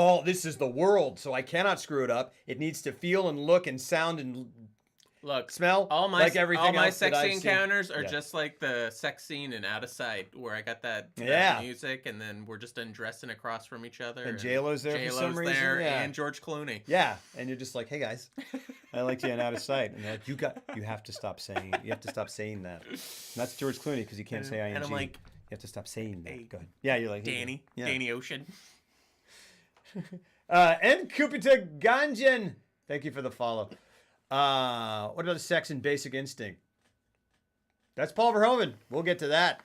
the world. So I cannot screw it up. It needs to feel and look and sound and. Smell all my else sexy encounters are just like the sex scene in Out of Sight, where I got that music, and then we're just undressing across from each other. And J-Lo's there for some reason. And George Clooney. Yeah, and you're just like, hey guys, I liked you in Out of Sight, and they're like, you have to stop saying that. And that's George Clooney because he can't say ing. And I'm like, you have to stop saying that. Go ahead. Yeah, you're like Danny Ocean. And Kupita Ganjan, thank you for the follow. What about Sex and Basic Instinct? That's Paul Verhoeven. We'll get to that.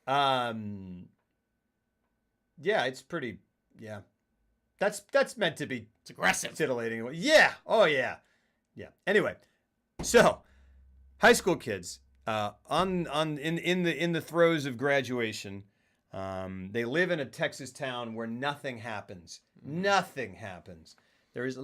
Yeah, it's pretty. Yeah, that's meant to be. It's aggressive, titillating. Yeah. Oh yeah. Yeah. Anyway, so high school kids in the throes of graduation. They live in a Texas town where nothing happens. Nothing happens. There's a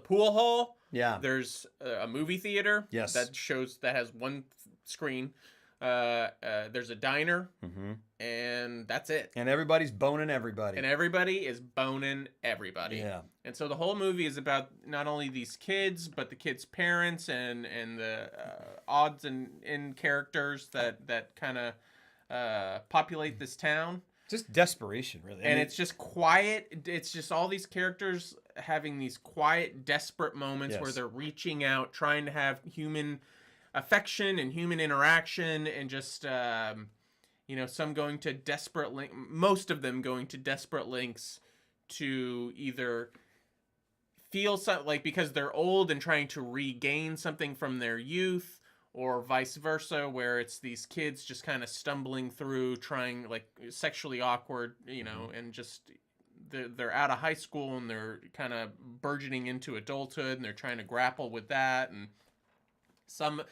pool hall. Yeah. There's a movie theater. Yes. That has one screen. There's a diner. Mm-hmm. And that's it. And everybody's boning everybody. And everybody is boning everybody. Yeah. And so the whole movie is about not only these kids, but the kids' parents and the odds and characters that kind of populate this town. Just desperation, really. And it's just quiet. It's just all these characters having these quiet, desperate moments where they're reaching out, trying to have human affection and human interaction, and just, some going to most of them going to desperate lengths to either feel something, like because they're old and trying to regain something from their youth, or vice versa, where it's these kids just kind of stumbling through, trying, like, sexually awkward, and just they're out of high school and they're kind of burgeoning into adulthood, and they're trying to grapple with that. And some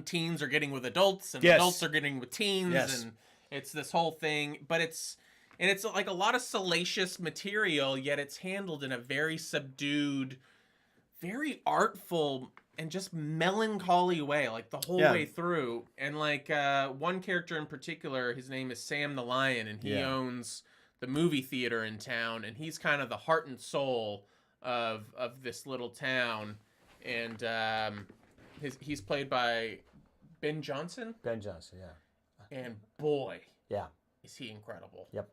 teens are getting with adults, and adults are getting with teens, and it's this whole thing. But it's And it's like a lot of salacious material, yet it's handled in a very subdued, very artful, and just melancholy way, like the whole way through. And like one character in particular, his name is Sam the Lion, and he owns the movie theater in town, and he's kind of the heart and soul of this little town. And he's played by Ben Johnson. Ben Johnson, yeah. And boy, yeah, is he incredible. Yep.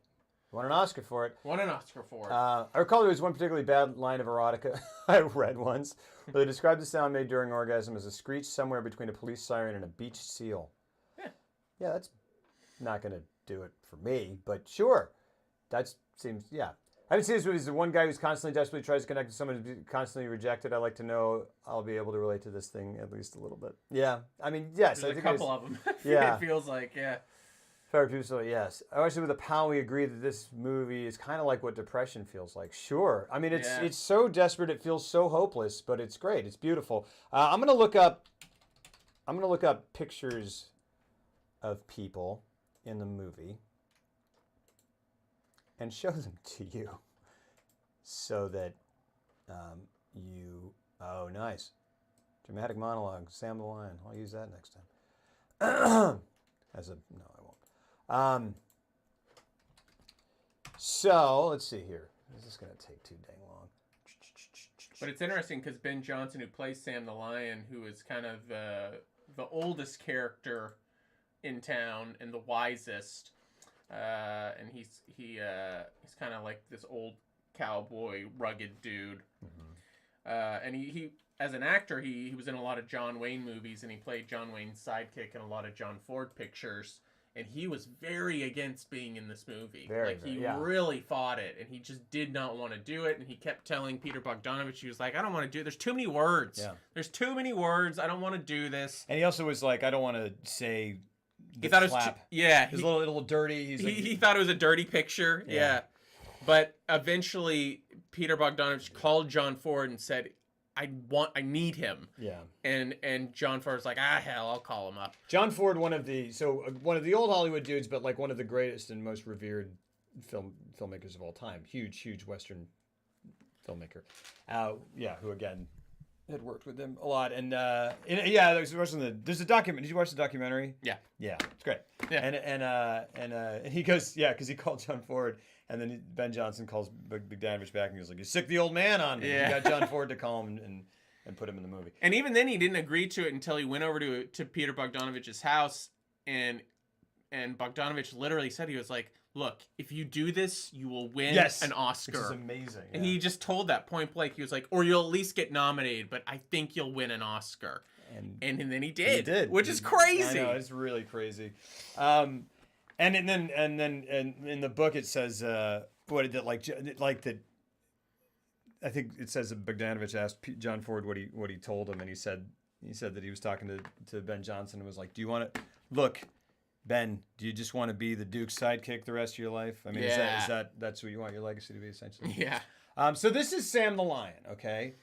Won an Oscar for it. Won an Oscar for it. I recall there was one particularly bad line of erotica I read once, where they described the sound made during orgasm as a screech somewhere between a police siren and a beached seal. Yeah. Yeah, that's not going to do it for me, but sure. That seems, yeah. I haven't seen this movie. There's one guy who's constantly desperately tries to connect with someone who's constantly rejected. I like to know I'll be able to relate to this thing at least a little bit. Yeah. I mean, yes. There's I think a couple of them. Yeah. It feels like, yeah. Fair people, so yes. I actually with a pal, we agree that this movie is kind of like what depression feels like. Sure. I mean, it's so desperate, it feels so hopeless, but it's great. It's beautiful. I'm gonna look up pictures of people in the movie and show them to you, so that you. Oh, nice. Dramatic monologue. Sam the Lion. I'll use that next time. No, I won't. So let's see here. This is going to take too dang long. But it's interesting because Ben Johnson, who plays Sam the Lion, who is kind of the oldest character in town and the wisest, and he's kind of like this old cowboy, rugged dude. Mm-hmm. And he as an actor, he was in a lot of John Wayne movies, and he played John Wayne's sidekick in a lot of John Ford pictures. And he was very against being in this movie. He really fought it, and he just did not want to do it. And he kept telling Peter Bogdanovich, he was like, I don't want to do it. There's too many words. Yeah. There's too many words. I don't want to do this. And he also was like, I don't want to say the he thought clap. It was He's a little dirty. He thought it was a dirty picture. Yeah. But eventually, Peter Bogdanovich called John Ford and said, I need him. Yeah. And John Ford's like, hell, I'll call him up. John Ford, one of the old Hollywood dudes, but like one of the greatest and most revered filmmakers of all time. Huge Western filmmaker. Who again had worked with him a lot. And there's a document. Did you watch the documentary? Yeah. Yeah, it's great. Yeah. And he goes, because he called John Ford. And then Ben Johnson calls Bogdanovich back and he was like, you sick the old man on me. Yeah. He got John Ford to call him and put him in the movie. And even then he didn't agree to it until he went over to Peter Bogdanovich's house, and Bogdanovich literally said, he was like, look, if you do this, you will win an Oscar. Which is amazing. And he just told that point blank. He was like, or you'll at least get nominated, but I think you'll win an Oscar. And then he did. He did. Which is crazy. I know, it's really crazy. And then in the book it says I think it says that Bogdanovich asked John Ford what he told him, and he said that he was talking to Ben Johnson and was like, do you want to look, Ben, do you just want to be the Duke's sidekick the rest of your life? I mean, is that's what you want your legacy to be, essentially? Yeah. So this is Sam the Lion, okay?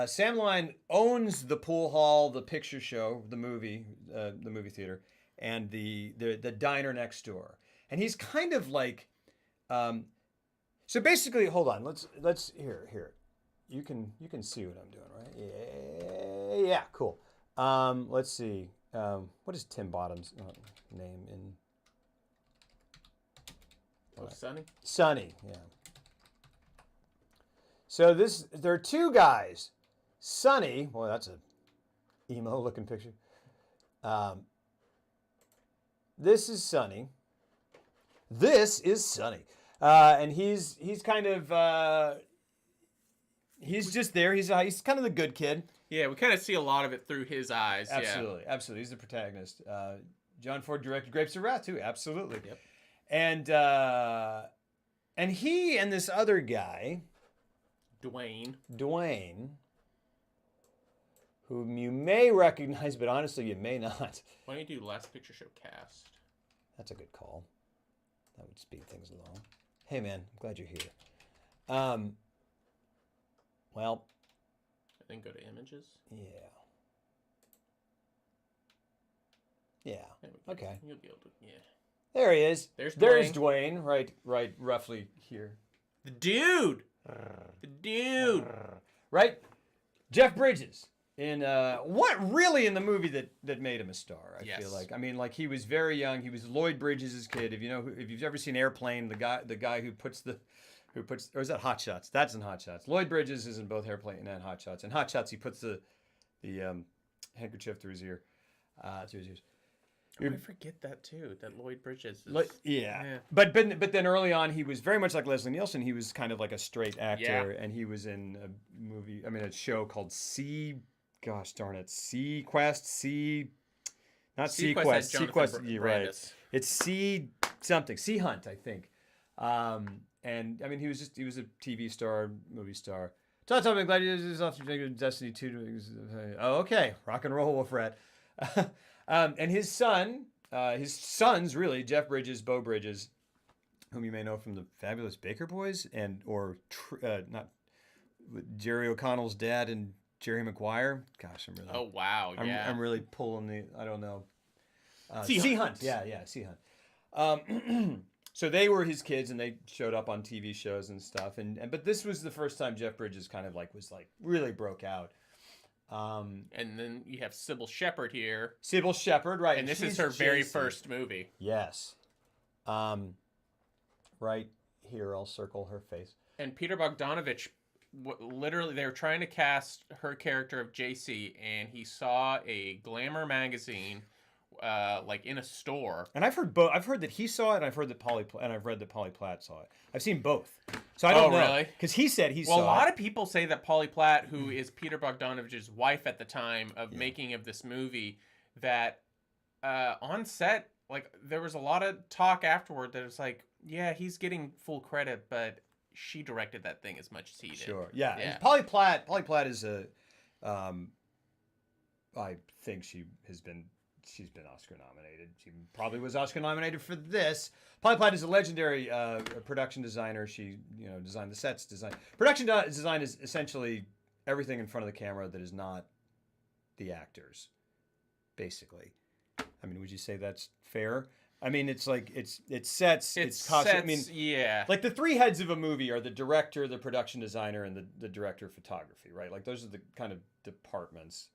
Sam the Lion owns the pool hall, the picture show, the movie theater, and the diner next door. And he's kind of like, so basically, hold on, let's here. You can see what I'm doing, right? Yeah, cool. Let's see. What is Tim Bottom's name in? Sonny? Sonny, yeah. So there are two guys. Sonny, well, that's a emo looking picture. This is Sonny. This is Sonny. And he's kind of he's just there. He's kind of the good kid. Yeah, we kind of see a lot of it through his eyes. Absolutely. He's the protagonist. John Ford directed Grapes of Wrath too. Absolutely. Yep. And he and this other guy, Dwayne, whom you may recognize, but honestly you may not. Why don't you do Last Picture Show cast? That's a good call. That would speed things along. Hey man, I'm glad you're here. Well, I think go to images. Yeah. Okay. You'll be able to. Yeah. There he is. There's Dwayne, right, roughly here. The dude. Right? Jeff Bridges in what really in the movie that made him a star, I feel like. I mean, like he was very young. He was Lloyd Bridges' kid. If you've ever seen Airplane, the guy who puts or is that Hot Shots? That's in Hot Shots. Lloyd Bridges is in both Airplane and Hot Shots. In Hot Shots, he puts the handkerchief through his ear. Through his ears. I forget that too. That Lloyd Bridges. Yeah. But then early on, he was very much like Leslie Nielsen. He was kind of like a straight actor, and he was in a show called Sequest. You're right. It's Sea Hunt, I think. And I mean, he was a TV star, movie star. I'm glad he was off to Destiny 2. Oh, okay, rock and roll, Wolf Rat. And his sons really, Jeff Bridges, Beau Bridges, whom you may know from the Fabulous Baker Boys, or not Jerry O'Connell's dad and Jerry Maguire. Gosh, I'm really. Oh wow, yeah. I'm really pulling the. I don't know. Sea Hunt. Yeah, Sea Hunt. So they were his kids, and they showed up on TV shows and stuff. But this was the first time Jeff Bridges kind of was really broke out. And then you have Sybil Shepherd here. Sybil Shepherd, right? And this is her very first movie. Yes. Right here, I'll circle her face. And Peter Bogdanovich, literally, they were trying to cast her character of JC, and he saw a Glamour magazine, in a store. And I've heard both. I've heard that he saw it, and I've read that Polly Platt saw it. I've seen both, so I don't know. Really? Because he said he saw it. Well, a lot of people say that Polly Platt, who is Peter Bogdanovich's wife at the time of making of this movie, that on set, there was a lot of talk afterward that it's he's getting full credit, but she directed that thing as much as he did. Sure. Yeah. And Polly Platt is a. I think she's been Oscar nominated. She probably was Oscar nominated for this. Polly Platt is a legendary production designer. She, designed the sets. Production design is essentially everything in front of the camera that is not the actors, basically. I mean, would you say that's fair? I mean, it's sets, it's costume. Sets, I mean, yeah. Like the three heads of a movie are the director, the production designer, and the director of photography, right? Like those are the kind of departments.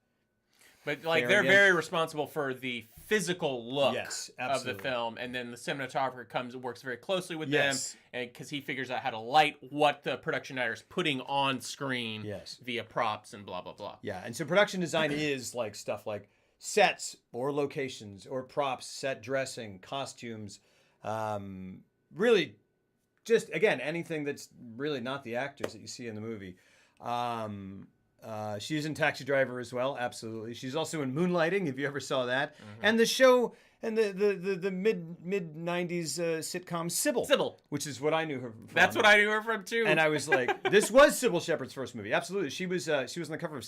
But they're very responsible for the physical look of the absolutely. film, and then the cinematographer works very closely with them, and because he figures out how to light what the production designer is putting on screen via props and blah blah blah. Yeah, and so production design is stuff like sets or locations or props, set dressing, costumes, really, just again anything that's really not the actors that you see in the movie. She's in Taxi Driver as well, absolutely. She's also in Moonlighting, if you ever saw that, and the show and the mid '90s sitcom Sybil, which is what I knew her from. That's what I knew her from too. And I was like, this was Sybil Shepherd's first movie, absolutely. She was on the cover of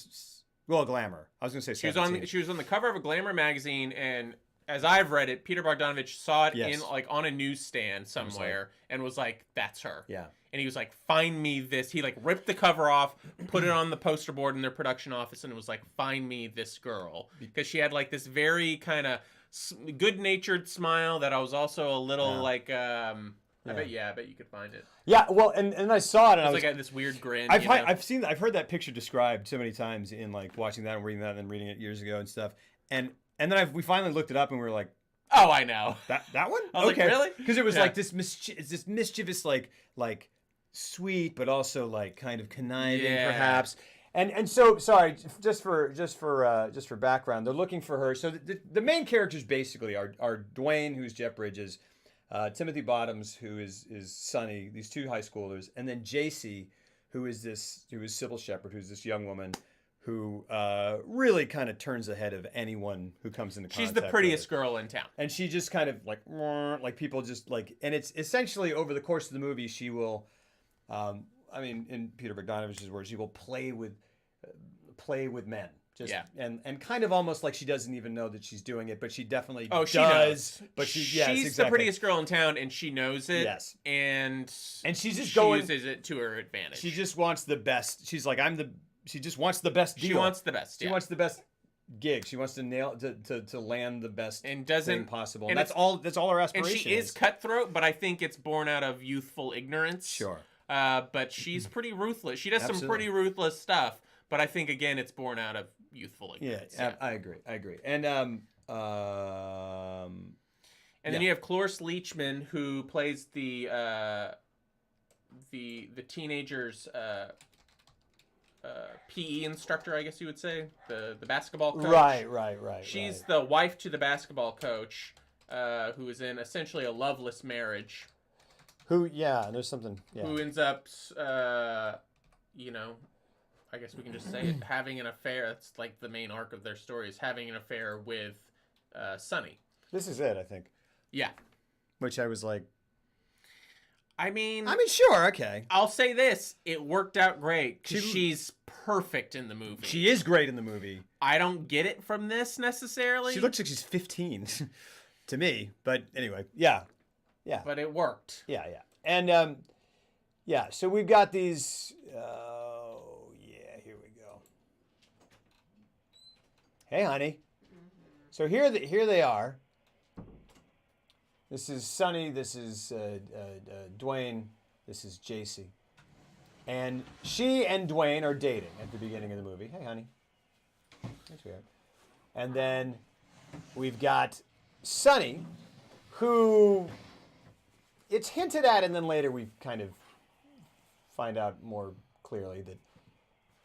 Glamour. I was going to say she was on the cover of a Glamour magazine, and as I've read it, Peter Bogdanovich saw it in on a newsstand somewhere and was like, "That's her." Yeah. And he was like, "Find me this." He ripped the cover off, put it on the poster board in their production office, and it was like, "Find me this girl," because she had this very kind of good-natured smile that I was also a little I bet you could find it. Yeah, well, and I saw it, and I was like this weird grin. I've heard that picture described so many times in watching that and reading that and then reading it years ago and stuff, and then we finally looked it up and we were like, oh, I know that one. I was like, really? Because it was this mischievous sweet, but also kind of conniving, perhaps. And so sorry, just for background, they're looking for her. So the main characters basically are Dwayne, who's Jeff Bridges, Timothy Bottoms, who is Sonny, these two high schoolers, and then JC, who is Sybil Shepherd, who's this young woman who really kind of turns the head of anyone who comes into contact. She's the prettiest girl in town, and she just kind of people just and it's essentially over the course of the movie she will. In Peter Bogdanovich's words, she will play with men. And kind of almost like she doesn't even know that she's doing it, but she definitely does. She knows. But she's the prettiest girl in town, and she knows it. Yes. And she's just uses it to her advantage. She just wants the best. She's like, she just wants the best deal. She wants the best. She wants the best gig. She wants to nail to land the best and thing possible. And that's all her aspiration. And she is cutthroat, but I think it's born out of youthful ignorance. Sure. But she's pretty ruthless. She does some pretty ruthless stuff, but I think again it's born out of youthful ignorance. Yeah. I agree. And then you have Cloris Leachman, who plays the teenager's PE instructor, I guess you would say, the basketball coach. Right. She's the wife to the basketball coach, who is in essentially a loveless marriage. There's something. Yeah. Who ends up, I guess we can just say it, having an affair. That's like the main arc of their story, is having an affair with Sonny. This is it, I think. Yeah. Which I was like, I mean, sure, okay. I'll say this: it worked out great because she's perfect in the movie. She is great in the movie. I don't get it from this necessarily. She looks like she's 15 to me, but anyway, yeah. But it worked. Yeah. And so we've got these. Here we go. Hey, honey. So here they are. This is Sonny, this is Dwayne, this is JC. And she and Dwayne are dating at the beginning of the movie. Hey, honey. That's weird. And then we've got Sonny, who it's hinted at, and then later we kind of find out more clearly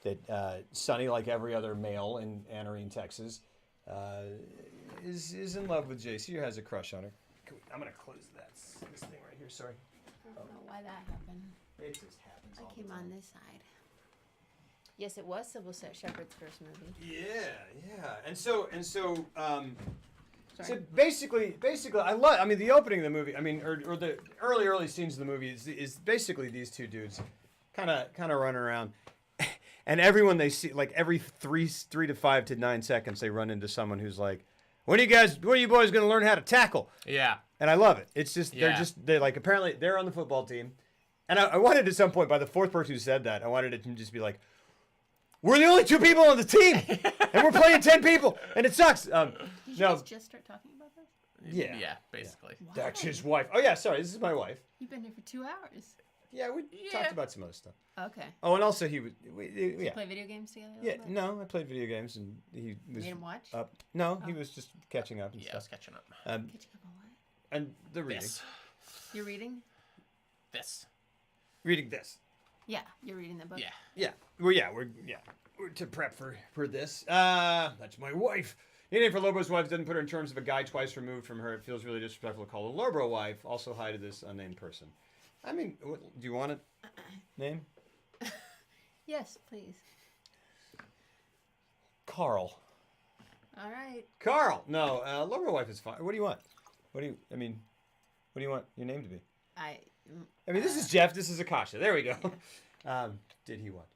that Sonny, like every other male in Anarene, Texas, is in love with JC or has a crush on her. I'm going to close this thing right here. Sorry. I don't know why that happened. It just happens. I came on this side. Yes, it was Sybil Shepherd's first movie. Yeah. And so basically, I mean, the opening of the movie, or the early scenes of the movie is basically these two dudes kind of running around. And everyone they see, like every 3 to 5 to 9 seconds, they run into someone who's like, when are you boys going to learn how to tackle? Yeah. And I love it. It's just, they're like, apparently they're on the football team. And I wanted at some point, by the fourth person who said that, I wanted it to just be like, we're the only 2 people on the team. And we're playing 10 people. And it sucks. Did you guys just start talking about this? Yeah, basically. Why? That's his wife. Oh, yeah, sorry. This is my wife. You've been here for 2 hours. Yeah, we talked about some other stuff. Okay. Oh, and also he was. Did you play video games together? No, I played video games, and he was. Made him watch? No, he was just catching up. And stuff. I was catching up. Catching up on what? And the reading. This. You're reading? This. Reading this. Yeah, you're reading the book. Yeah. We're to prep for this. That's my wife. Nickname for Lobo's wife doesn't put her in terms of a guy twice removed from her. It feels really disrespectful to call a Lobo wife. Also, hi to this unnamed person. I mean, do you want a name? Yes, please. Carl. All right. Carl. No, Lobo wife is fine. What do you want? What do you want your name to be? I mean, this is Jeff. This is Akasha. There we go. Did he want?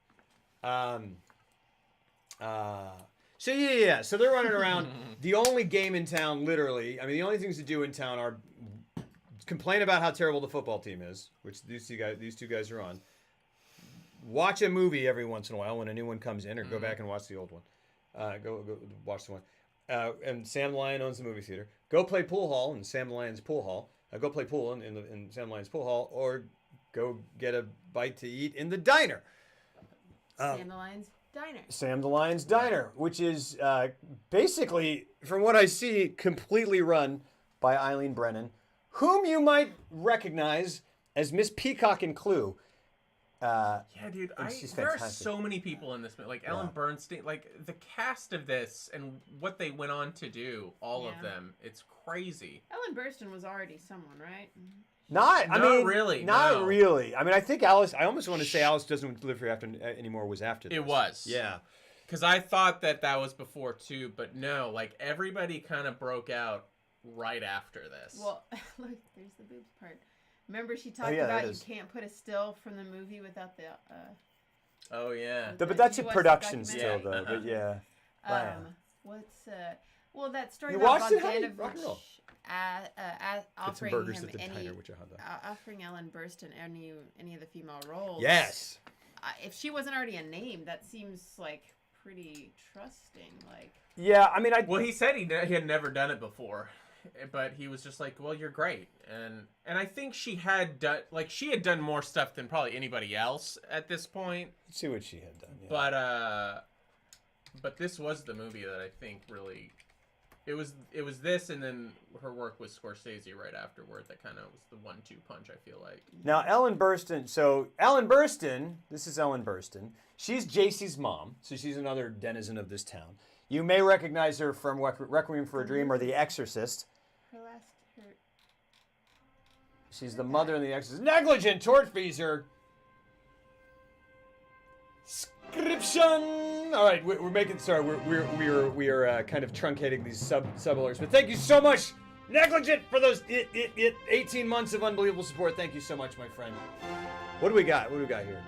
So yeah. So they're running around. The only game in town, literally. I mean, the only things to do in town are complain about how terrible the football team is, which these two guys are on. Watch a movie every once in a while when a new one comes in, or go back and watch the old one. Go watch the one. And Sam the Lion owns the movie theater. Go play pool hall in Sam the Lion's pool hall. Go play pool in Sam the Lion's pool hall, or go get a bite to eat in the diner. Sam the Lion's Diner. Sam the Lion's Diner, which is basically, from what I see, completely run by Eileen Brennan, whom you might recognize as Miss Peacock in Clue. Yeah, dude. She's there are fantastic. so many people in this movie. Like Ellen Bernstein, like the cast of this and what they went on to do, all of them. It's crazy. Ellen Burstyn was already someone, right? Not really. Not really. I mean, I think Alice. I almost want to say Alice Doesn't Live Here After anymore was after this. It was. Yeah. Because I thought that was before too, but no. Like everybody kind of broke out right after this. Well, look, there's the boobs part. Remember, she talked about you can't put a still from the movie without the. Oh yeah. But that's a production still, though. But yeah. Well, that story you about watched it, Bogdanovich offering burgers him at the diner, which I had that. offering Ellen Burstyn any of the female roles. Yes. If she wasn't already a name, that seems like pretty trusting. Like, Yeah, I mean, Well, he said he had never done it before, but he was just like, "Well, you're great," and I think she had done more stuff than probably anybody else at this point. Let's see what she had done. Yeah. But this was the movie that I think really. It was this, and then her work with Scorsese right afterward that kind of was the 1-2 punch, I feel like. Now, Ellen Burstyn. So, Ellen Burstyn, this is Ellen Burstyn. She's JC's mom, so she's another denizen of this town. You may recognize her from Requiem for a Dream or The Exorcist. She's the mother in The Exorcist. Negligent tortfeasor. Scription. All right, we're making. Sorry, we are kind of truncating these sub alerts. But thank you so much, Negligent, for those 18 months of unbelievable support. Thank you so much, my friend. What do we got? What do we got here?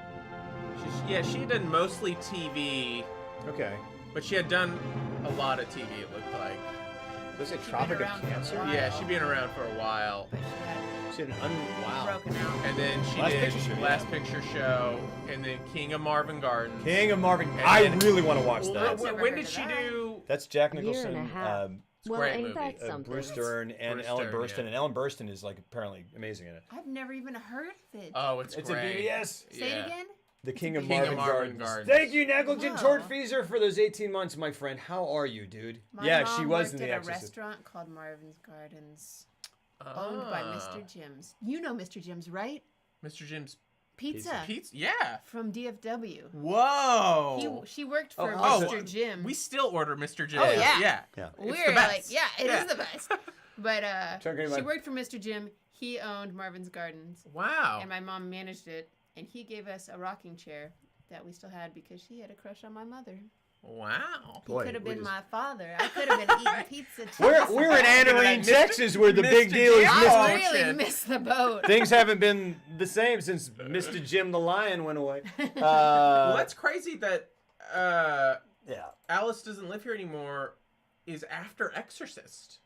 She had done mostly TV. Okay. But she had done a lot of TV. It looked like. Was it Tropic of Cancer? Yeah, she'd been around for a while. She had an wow. Broken out. And then she did Last Picture Show, and then King of Marvin Gardens. King of Marvin. I really want to watch that. When did she do? That's Jack Nicholson. Great movie. Bruce Dern and Ellen Burstyn, and Ellen Burstyn is like apparently amazing in it. I've never even heard of it. Oh, it's great. a BBS. Say it again. The King of Marvin Gardens. Thank you, Negligent Tortfeasor, for those 18 months, my friend. How are you, dude? My she mom was in worked The at Exorcist. a restaurant called Marvin's Gardens, owned by Mr. Jim's. You know Mr. Jim's, right? Mr. Jim's Pizza. Yeah. From DFW. Whoa. She worked for Mr. Jim. We still order Mr. Jim. Oh yeah. Yeah. We're like, it is the best. But she worked for Mr. Jim. He owned Marvin's Gardens. Wow. And my mom managed it, and he gave us a rocking chair that we still had because she had a crush on my mother. Wow. He could have been my father. I could have been eating pizza too. We're in Anarene, Texas, where the big deal is I really missed the boat. Things haven't been the same since Mr. Jim the Lion went away. Well, that's crazy that yeah, Alice Doesn't Live Here Anymore is after Exorcist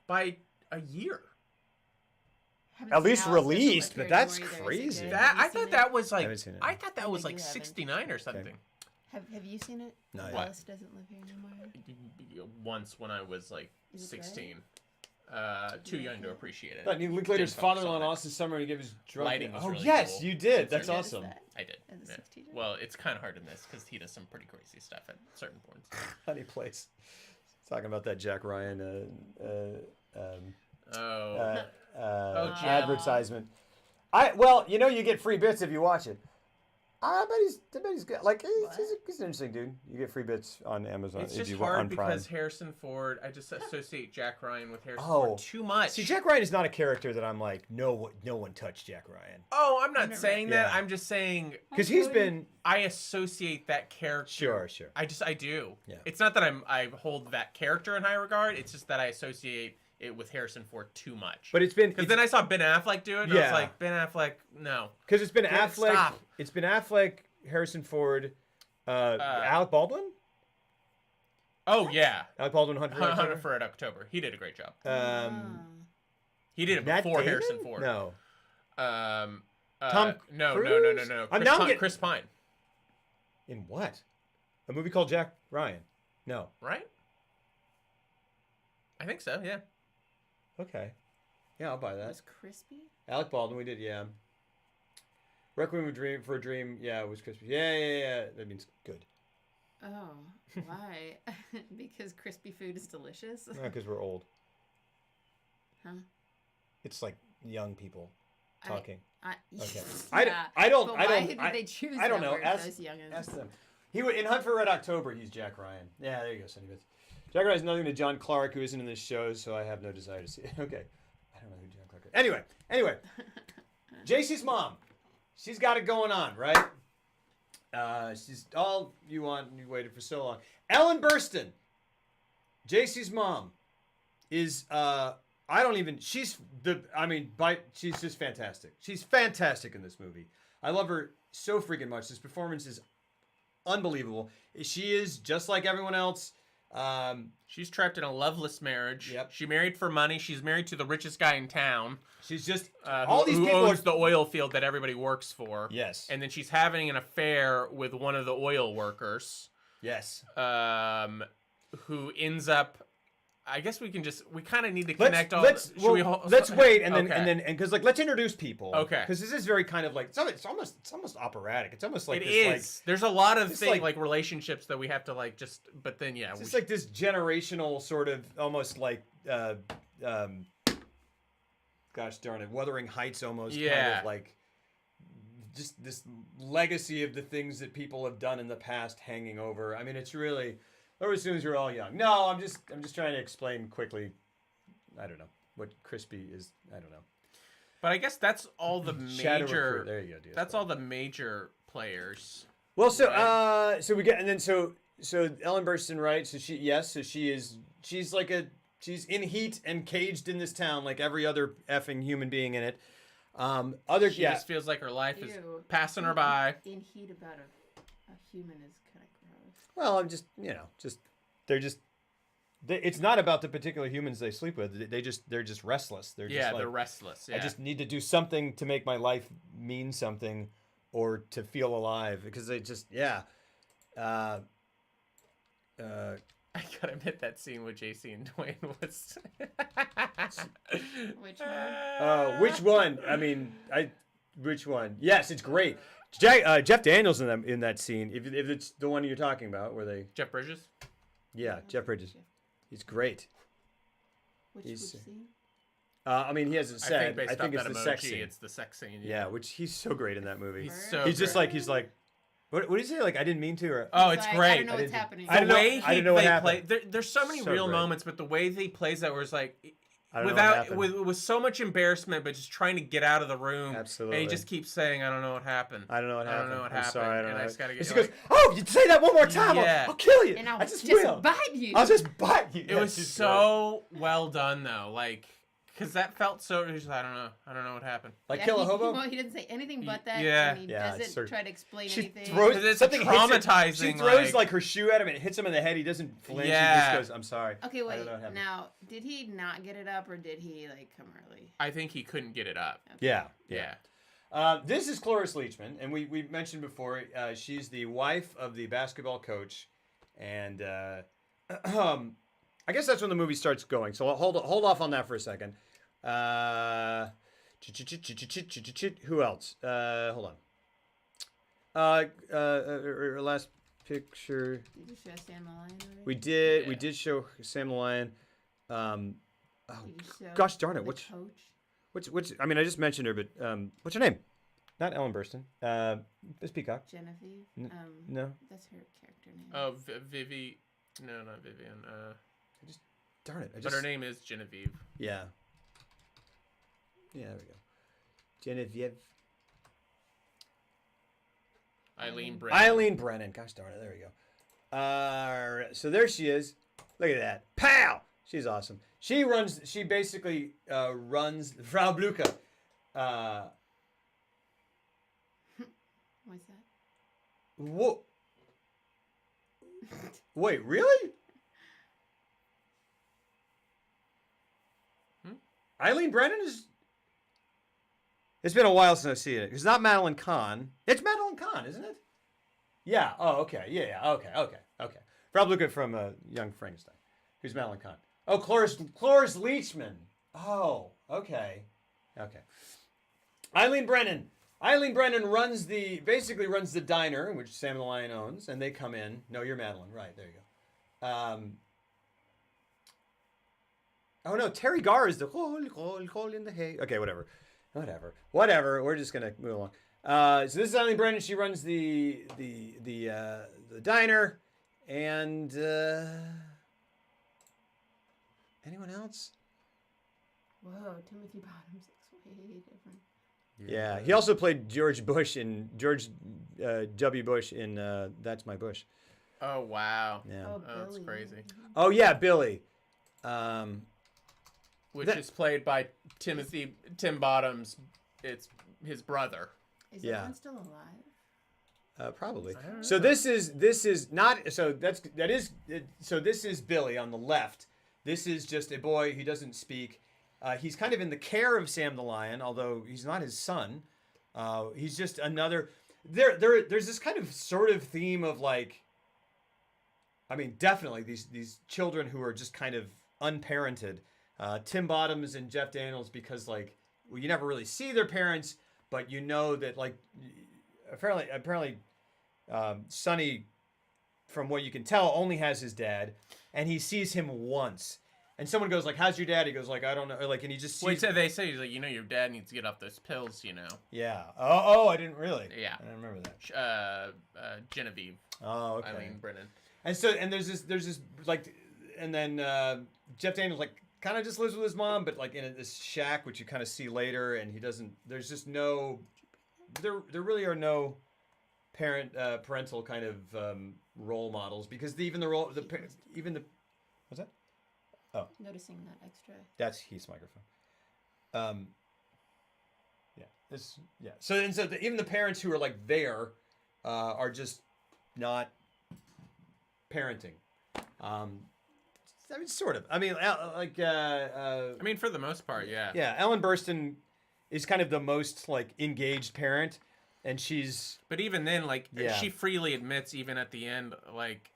by a year. At least released, but that's crazy. I thought that was like 69 or something. Have you seen it? No. Alice Doesn't Live Here Anymore. Once when I was like 16. Too young to appreciate it. Linklater's father-in-law in Austin Summer, he gave his drunk. Lighting was oh really yes, cool. you did. That's awesome. I did. Yeah. Well, it's kind of hard to miss because he does some pretty crazy stuff at certain points. Honey Place. Talking about that Jack Ryan. Advertisement. You get free bits if you watch it. I bet he's good. Like he's an interesting dude. You get free bits on Amazon. It's just you hard on Prime. because Harrison Ford. I just associate Jack Ryan with Harrison Ford too much. See, Jack Ryan is not a character that I'm like, no one touched Jack Ryan. Oh, I'm not saying that. I'm just saying because he's been. I associate that character. Sure. I do. Yeah. It's not that I hold that character in high regard. It's just that I associate it with Harrison Ford too much. But it's been because then I saw Ben Affleck do it. And I was like, Ben Affleck, no. Because it's been Affleck. Stop. It's been Affleck, Harrison Ford, Alec Baldwin. Oh yeah, Alec Baldwin, Hunter for Red October. He did a great job. He did it Matt before Damon? Harrison Ford. No. Tom Cruise? No. Chris Pine. In what? A movie called Jack Ryan? No. Right? I think so. Yeah. Okay. Yeah, I'll buy that. Was Crispy? Alec Baldwin, we did, yeah. Requiem for a Dream, yeah, it was crispy. Yeah. That means good. Oh, why? Because crispy food is delicious? No, because we're old. Huh? It's like young people talking. Okay. Yeah, I don't. But I don't. why did they choose I don't that know. word, those youngins? Ask them. In Hunt for Red October, he's Jack Ryan. Yeah, there you go, Sonny Bits. Jack Ryan's nothing to John Clark, who isn't in this show, so I have no desire to see it. Okay. I don't know who John Clark is. Anyway. JC's mom. She's got it going on, right? She's all you want, and you waited for so long. Ellen Burstyn. JC's mom is, she's just fantastic. She's fantastic in this movie. I love her so freaking much. This performance is unbelievable. She is just like everyone else. She's trapped in a loveless marriage. Yep. She married for money. She's married to the richest guy in town. She's just who owns the oil field that everybody works for. Yes. And then she's having an affair with one of the oil workers. Yes. Who ends up. I guess we kind of need to connect let's wait and then because let's introduce people. Okay. Because this is very kind of like it's almost operatic. It's almost like it this, is. There's a lot of things like relationships that we have to but then yeah. It's like this generational sort of almost like gosh darn it, Wuthering Heights almost kind of like just this legacy of the things that people have done in the past hanging over. I mean, it's really. Or as soon as you're all young. No, I'm just trying to explain quickly. I don't know what crispy is. I don't know. But I guess that's all the major. There you go. That's all the major players. Well, so we get and then so Ellen Burstyn, right? So she's in heat and caged in this town like every other effing human being in it. She just feels like her life is passing her by. In heat about a human is kind of gross. Well, I'm just it's not about the particular humans they sleep with. They're just restless. They're restless. Yeah. I just need to do something to make my life mean something, or to feel alive because they just I gotta admit that scene with JC and Dwayne was. Which one? Which one? I mean, which one? Yes, it's great. Jeff Daniels in that scene. If it's the one you're talking about, where they Jeff Bridges. Yeah, Jeff Bridges. He's great. Which scene? I mean, he hasn't said. I think it's the sex scene. It's the sex scene. Yeah, which he's so great in that movie. He's just like what did he say? Like I didn't mean to. Or it's great. I don't know what's happening. I didn't know what happened. There's so many real moments, but the way he plays that, where it's like. With so much embarrassment, but just trying to get out of the room. Absolutely. And he just keeps saying, "I don't know what happened. I don't know what happened. I'm sorry, I don't know. I just gotta get." He goes, "Oh, you say that one more time, I'll kill you. And I'll just bite you. I'll just bite you." It was so well done, though. Like, because that felt so. He's like, I don't know what happened. Like kill a hobo. He didn't say anything but that. Yeah. And he doesn't try to explain anything. It's traumatizing. She throws like her shoe at him and it hits him in the head. He doesn't flinch. Yeah. He just goes, "I'm sorry." Okay, wait. I don't know what happened. Now, did he not get it up, or did he come early? I think he couldn't get it up. Okay. Yeah. This is Cloris Leachman, and we mentioned before she's the wife of the basketball coach, and I guess that's when the movie starts going. So hold off on that for a second. Who else? Hold on. Last picture. Did you show Sam the Lion already? We did. Yeah. We did show Sam the Lion. Gosh darn it! Which? I mean, I just mentioned her, but what's her name? Not Ellen Burstyn. Miss Peacock. Genevieve. No. That's her character name. Oh, Vivi. No, not Vivian. Darn it! But her name is Genevieve. Yeah. Yeah, there we go. Genevieve. Eileen Brennan. Gosh darn it, there we go. So there she is. Look at that. Pow! She's awesome. She basically runs Frau Blucher. What's that? Whoa. Wait, really? Eileen Brennan is... It's been a while since I've seen it. It's not Madeline Kahn. It's Madeline Kahn, isn't it? Yeah. Oh, okay. Yeah. Okay. Frau Blucher from Young Frankenstein. Who's Madeline Kahn? Oh, Cloris Leachman. Oh, okay. Eileen Brennan basically runs the diner, which Sam the Lion owns, and they come in. No, you're Madeline. Right, there you go. Oh, no, Terry Garr is the hole in the hay. Okay, whatever. We're just going to move along. So this is Eileen Brennan. She runs the diner. And anyone else? Whoa, Timothy Bottoms looks way different. Yeah, he also played George W. Bush in That's My Bush. Oh, wow. Yeah. Oh, that's crazy. Oh, yeah, Billy. Which is played by Tim Bottoms. It's his brother. Is that one still alive? Probably. So this is not. So this is Billy on the left. This is just a boy who doesn't speak. He's kind of in the care of Sam the Lion, although he's not his son. He's just another. There's this kind of sort of theme of like I mean, definitely these children who are just kind of unparented. Tim Bottoms and Jeff Daniels, because like you never really see their parents, but you know that like apparently Sonny, from what you can tell, only has his dad, and he sees him once. And someone goes like, "How's your dad?" He goes like, "I don't know." Like, and he just sees. Wait, they say he's like, your dad needs to get off those pills, Yeah. Oh, I didn't really. Yeah. I don't remember that. Genevieve. Oh, okay. Eileen Brennan. And so, and there's this like, and then Jeff Daniels like kind of just lives with his mom, but like in this shack, which you kind of see later, and he doesn't. There's just no. There really are no parental kind of role models, because even the what's that? Oh, noticing that extra. That's Heath's microphone. Yeah. So even the parents who are like there are just not parenting. I mean, sort of. I mean, like. I mean, for the most part, yeah. Yeah, Ellen Burstyn is kind of the most like engaged parent, and she's. But even then, like, yeah. she freely admits, even at the end, like.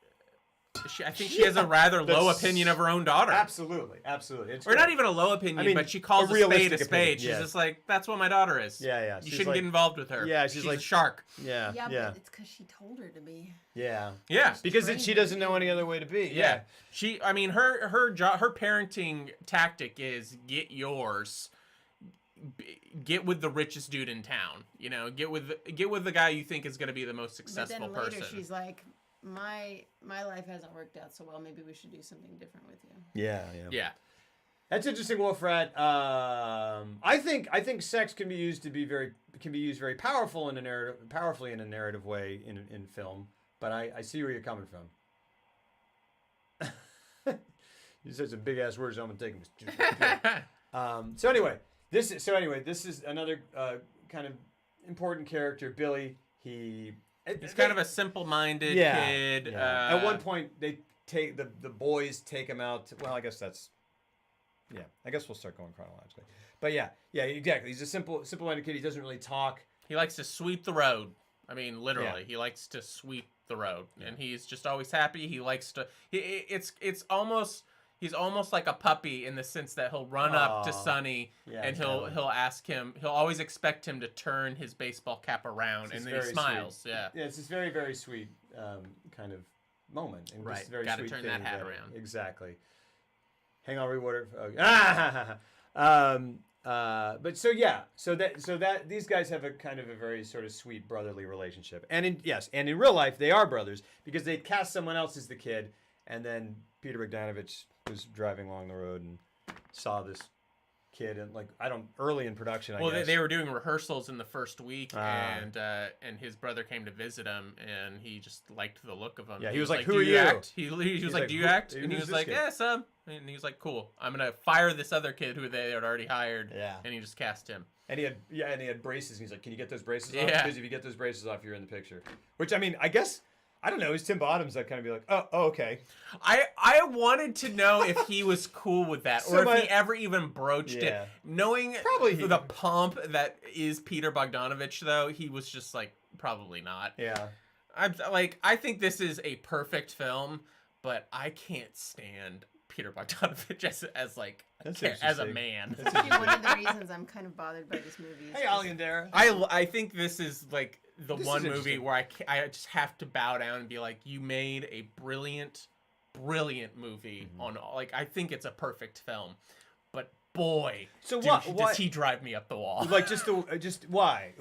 I think she has a rather low opinion of her own daughter. Absolutely. It's or not even a low opinion, but she calls a spade a spade. She's just like, that's what my daughter is. Yeah. You shouldn't get involved with her. Yeah, she's like a shark. Yeah. But it's because she told her to be. Yeah. Because she doesn't know any other way to be. Yeah. I mean, her parenting tactic is get yours. Get with the richest dude in town. Get with the guy you think is going to be the most successful but then later person. She's like, my life hasn't worked out so well. Maybe we should do something different with you. Yeah. That's interesting, Wolfrat. I think sex can be used very powerfully in a narrative way in film. But I see where you're coming from. You said some big ass words. So I'm gonna take them. So anyway, this is another kind of important character, Billy. He's kind of a simple-minded kid. Yeah. At one point, they take the boys take him out. Well, I guess that's. Yeah, I guess we'll start going chronologically. But yeah, exactly. He's a simple-minded kid. He doesn't really talk. He likes to sweep the road. I mean, literally, he likes to sweep the road, and he's just always happy. He likes to. He's almost like a puppy in the sense that he'll run up to Sonny and he'll ask him. He'll always expect him to turn his baseball cap around, and then he smiles. Sweet. Yeah, it's this very, very sweet kind of moment. And right, very got to sweet turn thing that hat around. Exactly. Hang on, rewater. But so that these guys have a kind of a very sort of sweet brotherly relationship, and in real life they are brothers, because they cast someone else as the kid, and then Peter Bogdanovich was driving along the road and saw this kid, and early in production. I guess. They were doing rehearsals in the first week, and his brother came to visit him, and he just liked the look of him. Yeah, he was like, "Who are you?" Act? He was like, "Do you act?" And he was like, "Yeah, some." And he was like, "Cool. I'm gonna fire this other kid who they had already hired." Yeah. And he just cast him. And he had braces. And he's like, "Can you get those braces off? Yeah. Because if you get those braces off, you're in the picture." Which, I mean, I guess. I don't know. Is Tim Bottoms that kind of be like, oh, okay? I wanted to know if he was cool with that, or if he ever even broached it. Knowing probably the pomp that is Peter Bogdanovich, though, he was just like, probably not. Yeah. I think this is a perfect film, but I can't stand Peter Bogdanovich as a man. That's actually one of the reasons I'm kind of bothered by this movie. Hey, Ali and Dara. I think this is like the one movie where I just have to bow down and be like, you made a brilliant movie on, like, I think it's a perfect film, but boy, does he drive me up the wall? Like just why?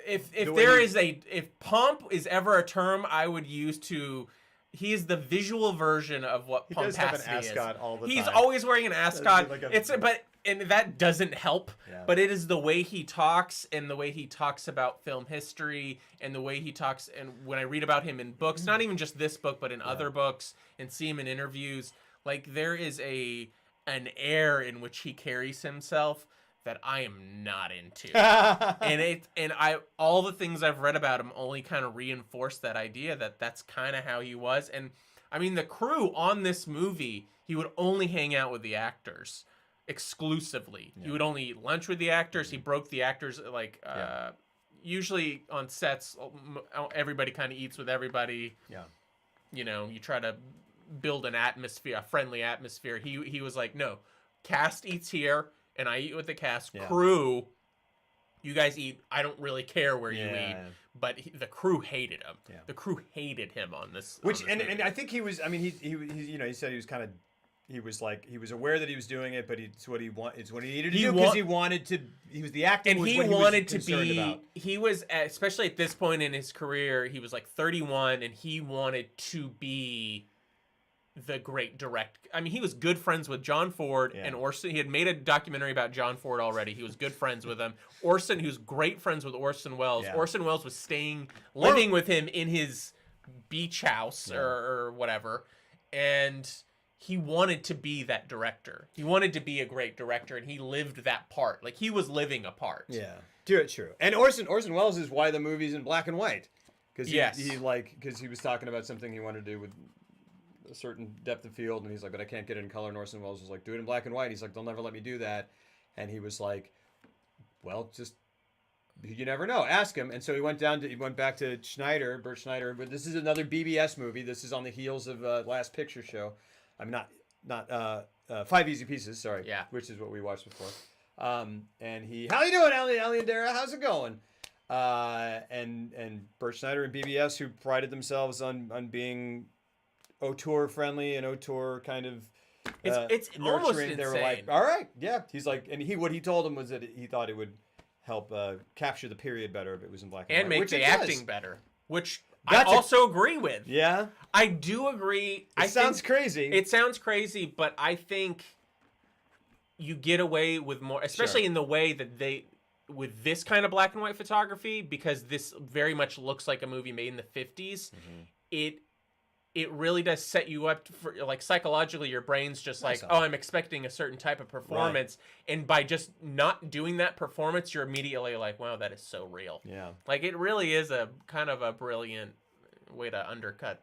If pomp is ever a term I would use to. He is the visual version of what pompacity is. He does have an ascot all the time. He's always wearing an ascot. And that doesn't help. Yeah. But it is the way he talks, and the way he talks about film history, and the way he talks. And when I read about him in books, not even just this book, but in other books, and see him in interviews, like there is an air in which he carries himself that I am not into. and all the things I've read about him only kind of reinforce that idea that that's kind of how he was. And I mean, the crew on this movie, he would only hang out with the actors exclusively. He would only eat lunch with the actors. He broke the actors, usually on sets, everybody kind of eats with everybody. Yeah. you try to build an atmosphere, a friendly atmosphere. He was like, no, cast eats here, and I eat with the cast. Yeah. Crew, you guys eat. I don't really care where you eat. Yeah. But the crew hated him. Yeah. The crew hated him on this. And I think he was. I mean, he he said he was kind of. He was like he was aware that he was doing it, but it's what he it's what he needed to do because he wanted to. He was the acting, and was he what wanted was to be. About. He was especially at this point in his career. He was like 31, and he wanted to be the great direct. I mean, he was good friends with John Ford and Orson. He had made a documentary about John Ford already. He was good friends with him. Orson, he was great friends with Orson Welles. Yeah. Orson Welles was living with him in his beach house or whatever, and he wanted to be that director. He wanted to be a great director, and he lived that part. Like, he was living a part. Yeah, true. And Orson Welles is why the movie's in black and white, because he was talking about something he wanted to do with a certain depth of field, and he's like, but I can't get it in color. And Orson Welles was like, do it in black and white. He's like, they'll never let me do that. And he was like, well, just you never know. Ask him. And so he went back to Bert Schneider. But this is another BBS movie. This is on the heels of Last Picture Show. I'm not Five Easy Pieces. Sorry. Yeah. Which is what we watched before. And he, how you doing, Ali and Dara? How's it going? And Bert Schneider and BBS, who prided themselves on being auteur friendly and auteur kind of it's almost insane. They were like, all right, yeah. He's like, and what he told them was that he thought it would help capture the period better if it was in black and white, make the acting better, which I also agree with. Yeah, I do agree. It sounds crazy. It sounds crazy, but I think you get away with more, especially in the way that with this kind of black and white photography, because this very much looks like a movie made in the 50s. Mm-hmm. It really does set you up for, like, psychologically, your brain's just like, oh, I'm expecting a certain type of performance. Right. And by just not doing that performance, you're immediately like, wow, that is so real. Yeah. Like, it really is a kind of a brilliant way to undercut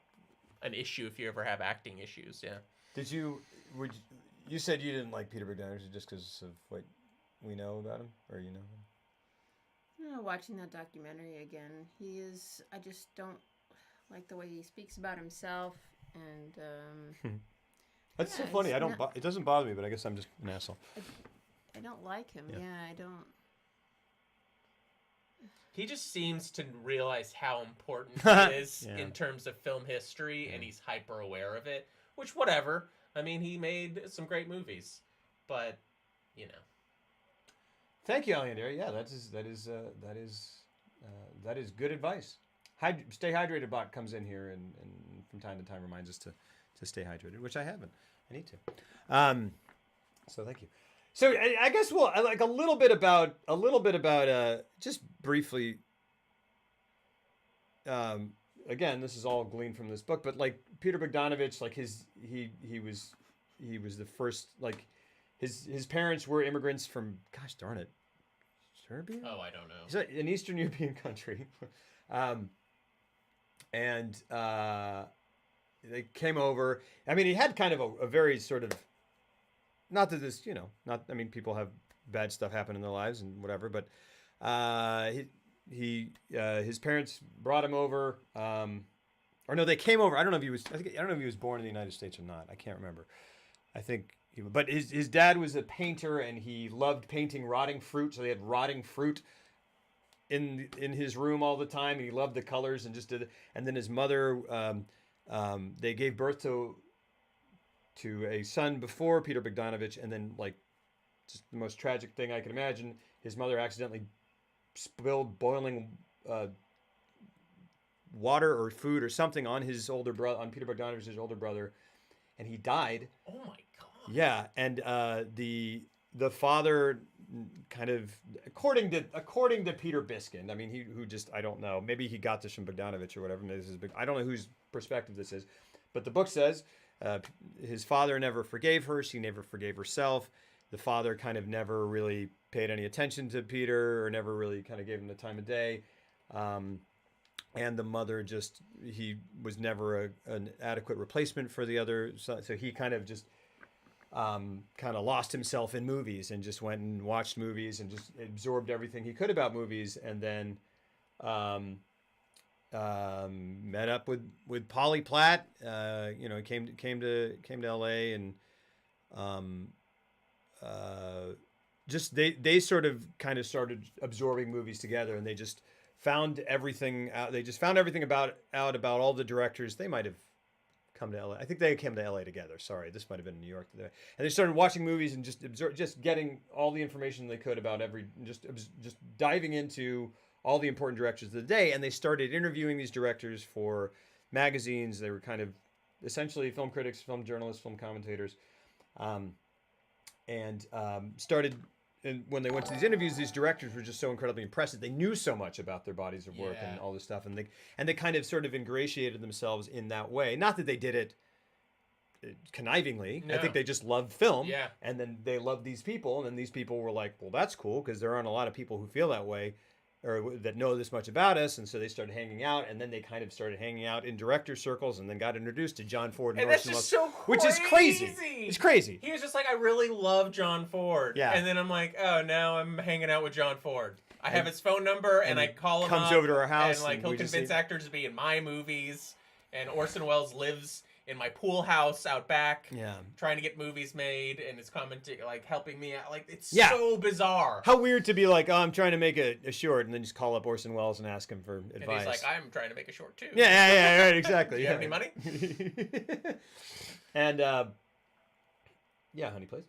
an issue if you ever have acting issues. Yeah. You said you didn't like Peter Bogdanovich just because of what we know about him, or you know him? Watching that documentary again, I just don't like the way he speaks about himself, and that's so funny. It doesn't bother me, but I guess I'm just an asshole. I don't like him. Yeah, I don't. He just seems to realize how important he is in terms of film history, and he's hyper aware of it. Which, whatever. I mean, he made some great movies, but you know. Thank you, Alien Dairy. Yeah, that is good advice. Stay Hydrated bot comes in here and from time to time reminds us to stay hydrated, which I haven't. I need to. So thank you. So I guess we'll like a little bit about just briefly. Again, this is all gleaned from this book, but like Peter Bogdanovich, like he was the first, like his parents were immigrants from, gosh darn it, Serbia? Oh, I don't know. He's an Eastern European country. And they came over. I mean, he had kind of a very sort of, not that this, I mean, people have bad stuff happen in their lives and whatever, but his parents brought him over, or no, they came over. I don't know if he was born in the United States or not. I can't remember. I think but his dad was a painter, and he loved painting rotting fruit, so they had rotting fruit in his room all the time, and he loved the colors and just did it. And then his mother, they gave birth to a son before Peter Bogdanovich, and then, like, just the most tragic thing I can imagine, his mother accidentally spilled boiling water or food or something on his older brother, on Peter Bogdanovich's older brother, and he died. Oh my God. Yeah, and the father kind of, according to Peter Biskind, I mean, I don't know, maybe he got this from Bogdanovich or whatever. Maybe this is big. I don't know whose perspective this is, but the book says his father never forgave her. She never forgave herself. The father kind of never really paid any attention to Peter, or never really kind of gave him the time of day. And the mother he was never an adequate replacement for the other son. So he kind of just kind of lost himself in movies and just went and watched movies and just absorbed everything he could about movies. And then met up with Polly Platt. You know, came to L.A. and just they sort of kind of started absorbing movies together, and they just found everything out. They just found everything out about all the directors. They might have come to LA. I think they came to LA together. Sorry, this might have been in New York. And they started watching movies and just getting all the information they could about just diving into all the important directors of the day. And they started interviewing these directors for magazines. They were kind of essentially film critics, film journalists, film commentators, started. And when they went to these interviews, these directors were just so incredibly impressive. They knew so much about their bodies of work and all this stuff, and they kind of sort of ingratiated themselves in that way. Not that they did it connivingly. No. I think they just loved film, and then they loved these people, and then these people were like, "Well, that's cool," because there aren't a lot of people who feel that way or that know this much about us, and so they started hanging out, and then they kind of started hanging out in director circles, and then got introduced to John Ford and that's just so crazy. Which is crazy. It's crazy. He was just like, I really love John Ford. Yeah. And then I'm like, oh, now I'm hanging out with John Ford. I have his phone number, and I call him comes over to our house, and like he'll convince actors to be in my movies, and Orson Welles lives in my pool house out back, trying to get movies made, and is commenting, like helping me out. Like it's so bizarre. How weird to be like, oh, I'm trying to make a short, and then just call up Orson Welles and ask him for advice. And he's like, I'm trying to make a short too. Yeah, right, exactly. Do you have any money? And honey, please.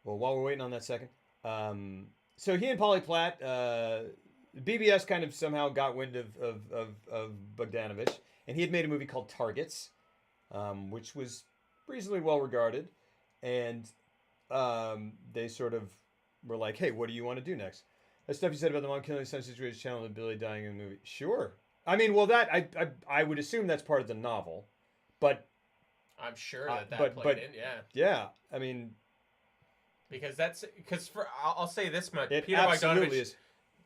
Well, while we're waiting on that second, so he and Polly Platt, BBS kind of somehow got wind of Bogdanovich. And he had made a movie called Targets, which was reasonably well regarded. And they sort of were like, hey, what do you want to do next? That stuff you said about the mom killing the son situation channel and Billy dying in the movie. Sure. I mean, well, that I would assume that's part of the novel. But I'm sure that played in, Yeah. I mean, because I'll say this much. Peter Bogdanovich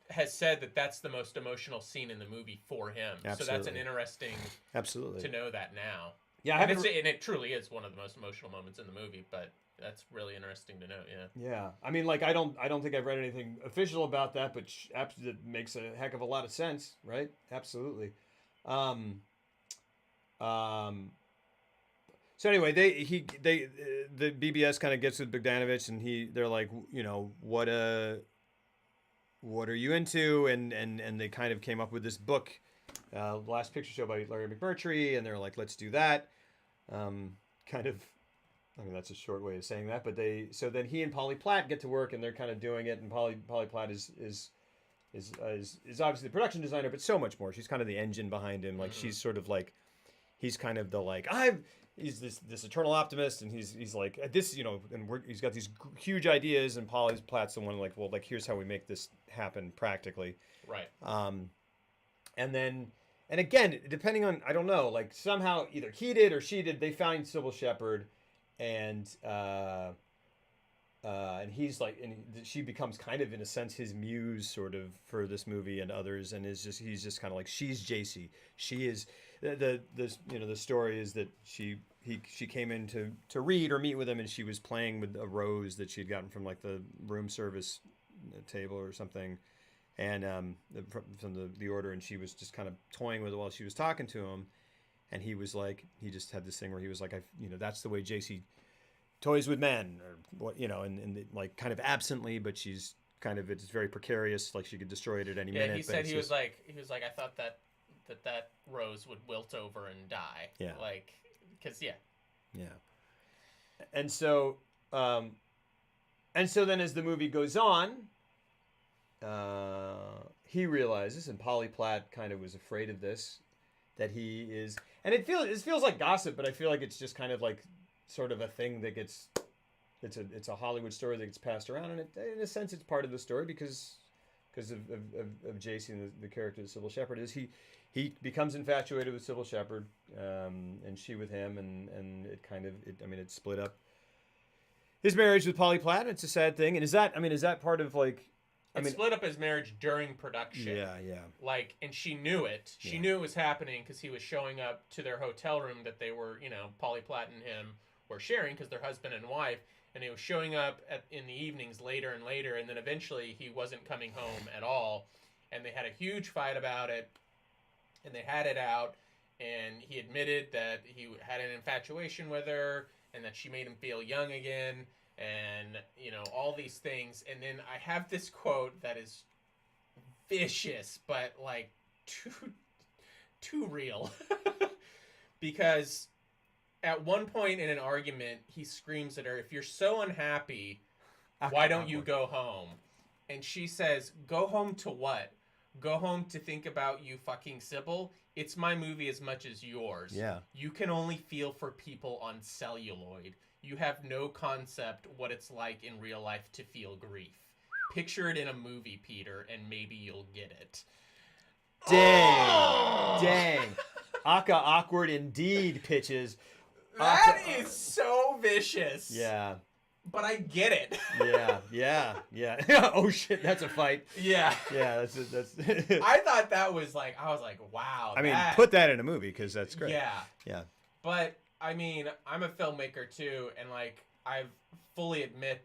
has said that that's the most emotional scene in the movie for him. Absolutely. So that's an interesting to know that now. Yeah, and it truly is one of the most emotional moments in the movie, but that's really interesting to know. Yeah. I mean, like I don't think I've read anything official about that, but that makes a heck of a lot of sense, right? Absolutely. So anyway, the BBS kind of gets with Bogdanovich, and they're like, you know, what are you into? And they kind of came up with this book, Last Picture Show by Larry McMurtry, and they're like, let's do that. Kind of, I mean, that's a short way of saying that, but so then he and Polly Platt get to work, and they're kind of doing it, and Polly Platt is obviously the production designer, but so much more. She's kind of the engine behind him. Like she's sort of like, he's kind of the like, he's this eternal optimist, and he's like this, you know, and he's got these huge ideas, and Polly Platt's the one like, well, like here's how we make this happen practically. Right. And again, depending on, I don't know, like somehow either he did or she did, they find Sybil Shepherd, and he's like, and she becomes kind of in a sense his muse sort of for this movie and others, and he's just kind of like, she's JC. She is the story is that she came in to read or meet with him, and she was playing with a rose that she'd gotten from like the room service table or something, and from the order, and she was just kind of toying with it while she was talking to him, and he was like, he just had this thing where he was like, that's the way JC toys with men, or what, you know, and like kind of absently, but she's kind of, it's very precarious, like she could destroy it at any minute. Yeah, he said he was like, I thought that rose would wilt over and die. Yeah. Like, because Yeah. And so then as the movie goes on, he realizes, and Polly Platt kind of was afraid of this, that he is, and it feels like gossip, but I feel like it's just kind of like sort of a thing that gets, it's a Hollywood story that gets passed around, and in a sense it's part of the story because of JC and the character of Sybil Shepherd is he becomes infatuated with Sybil Shepherd, and she with him, and it kind of, it split up his marriage with Polly Platt. It's a sad thing, and is that part of like, it split up his marriage during production. Yeah. Like, and she knew it. She knew it was happening because he was showing up to their hotel room that they were, Polly Platt and him were sharing because they're husband and wife. And he was showing up in the evenings later and later. And then eventually he wasn't coming home at all. and they had a huge fight about it, and they had it out, and he admitted that he had an infatuation with her, and that she made him feel young again, and, you know, all these things. And then I have this quote that is vicious, but, like, too real. Because at one point in an argument, he screams at her, "If you're so unhappy, why don't you go home?" And she says, "Go home to what? Go home to think about you fucking Sybil? It's my movie as much as yours. Yeah. You can only feel for people on celluloid. You have no concept what it's like in real life to feel grief. Picture it in a movie, Peter, and maybe you'll get it." Dang. Oh! Dang. Aka awkward indeed, pitches. That is so vicious. Yeah. But I get it. Yeah. Oh shit, that's a fight. Yeah. Yeah, that's. I thought that was like, I was like, wow. I mean, put that in a movie because that's great. Yeah. Yeah. But I mean, I'm a filmmaker too, and like, I fully admit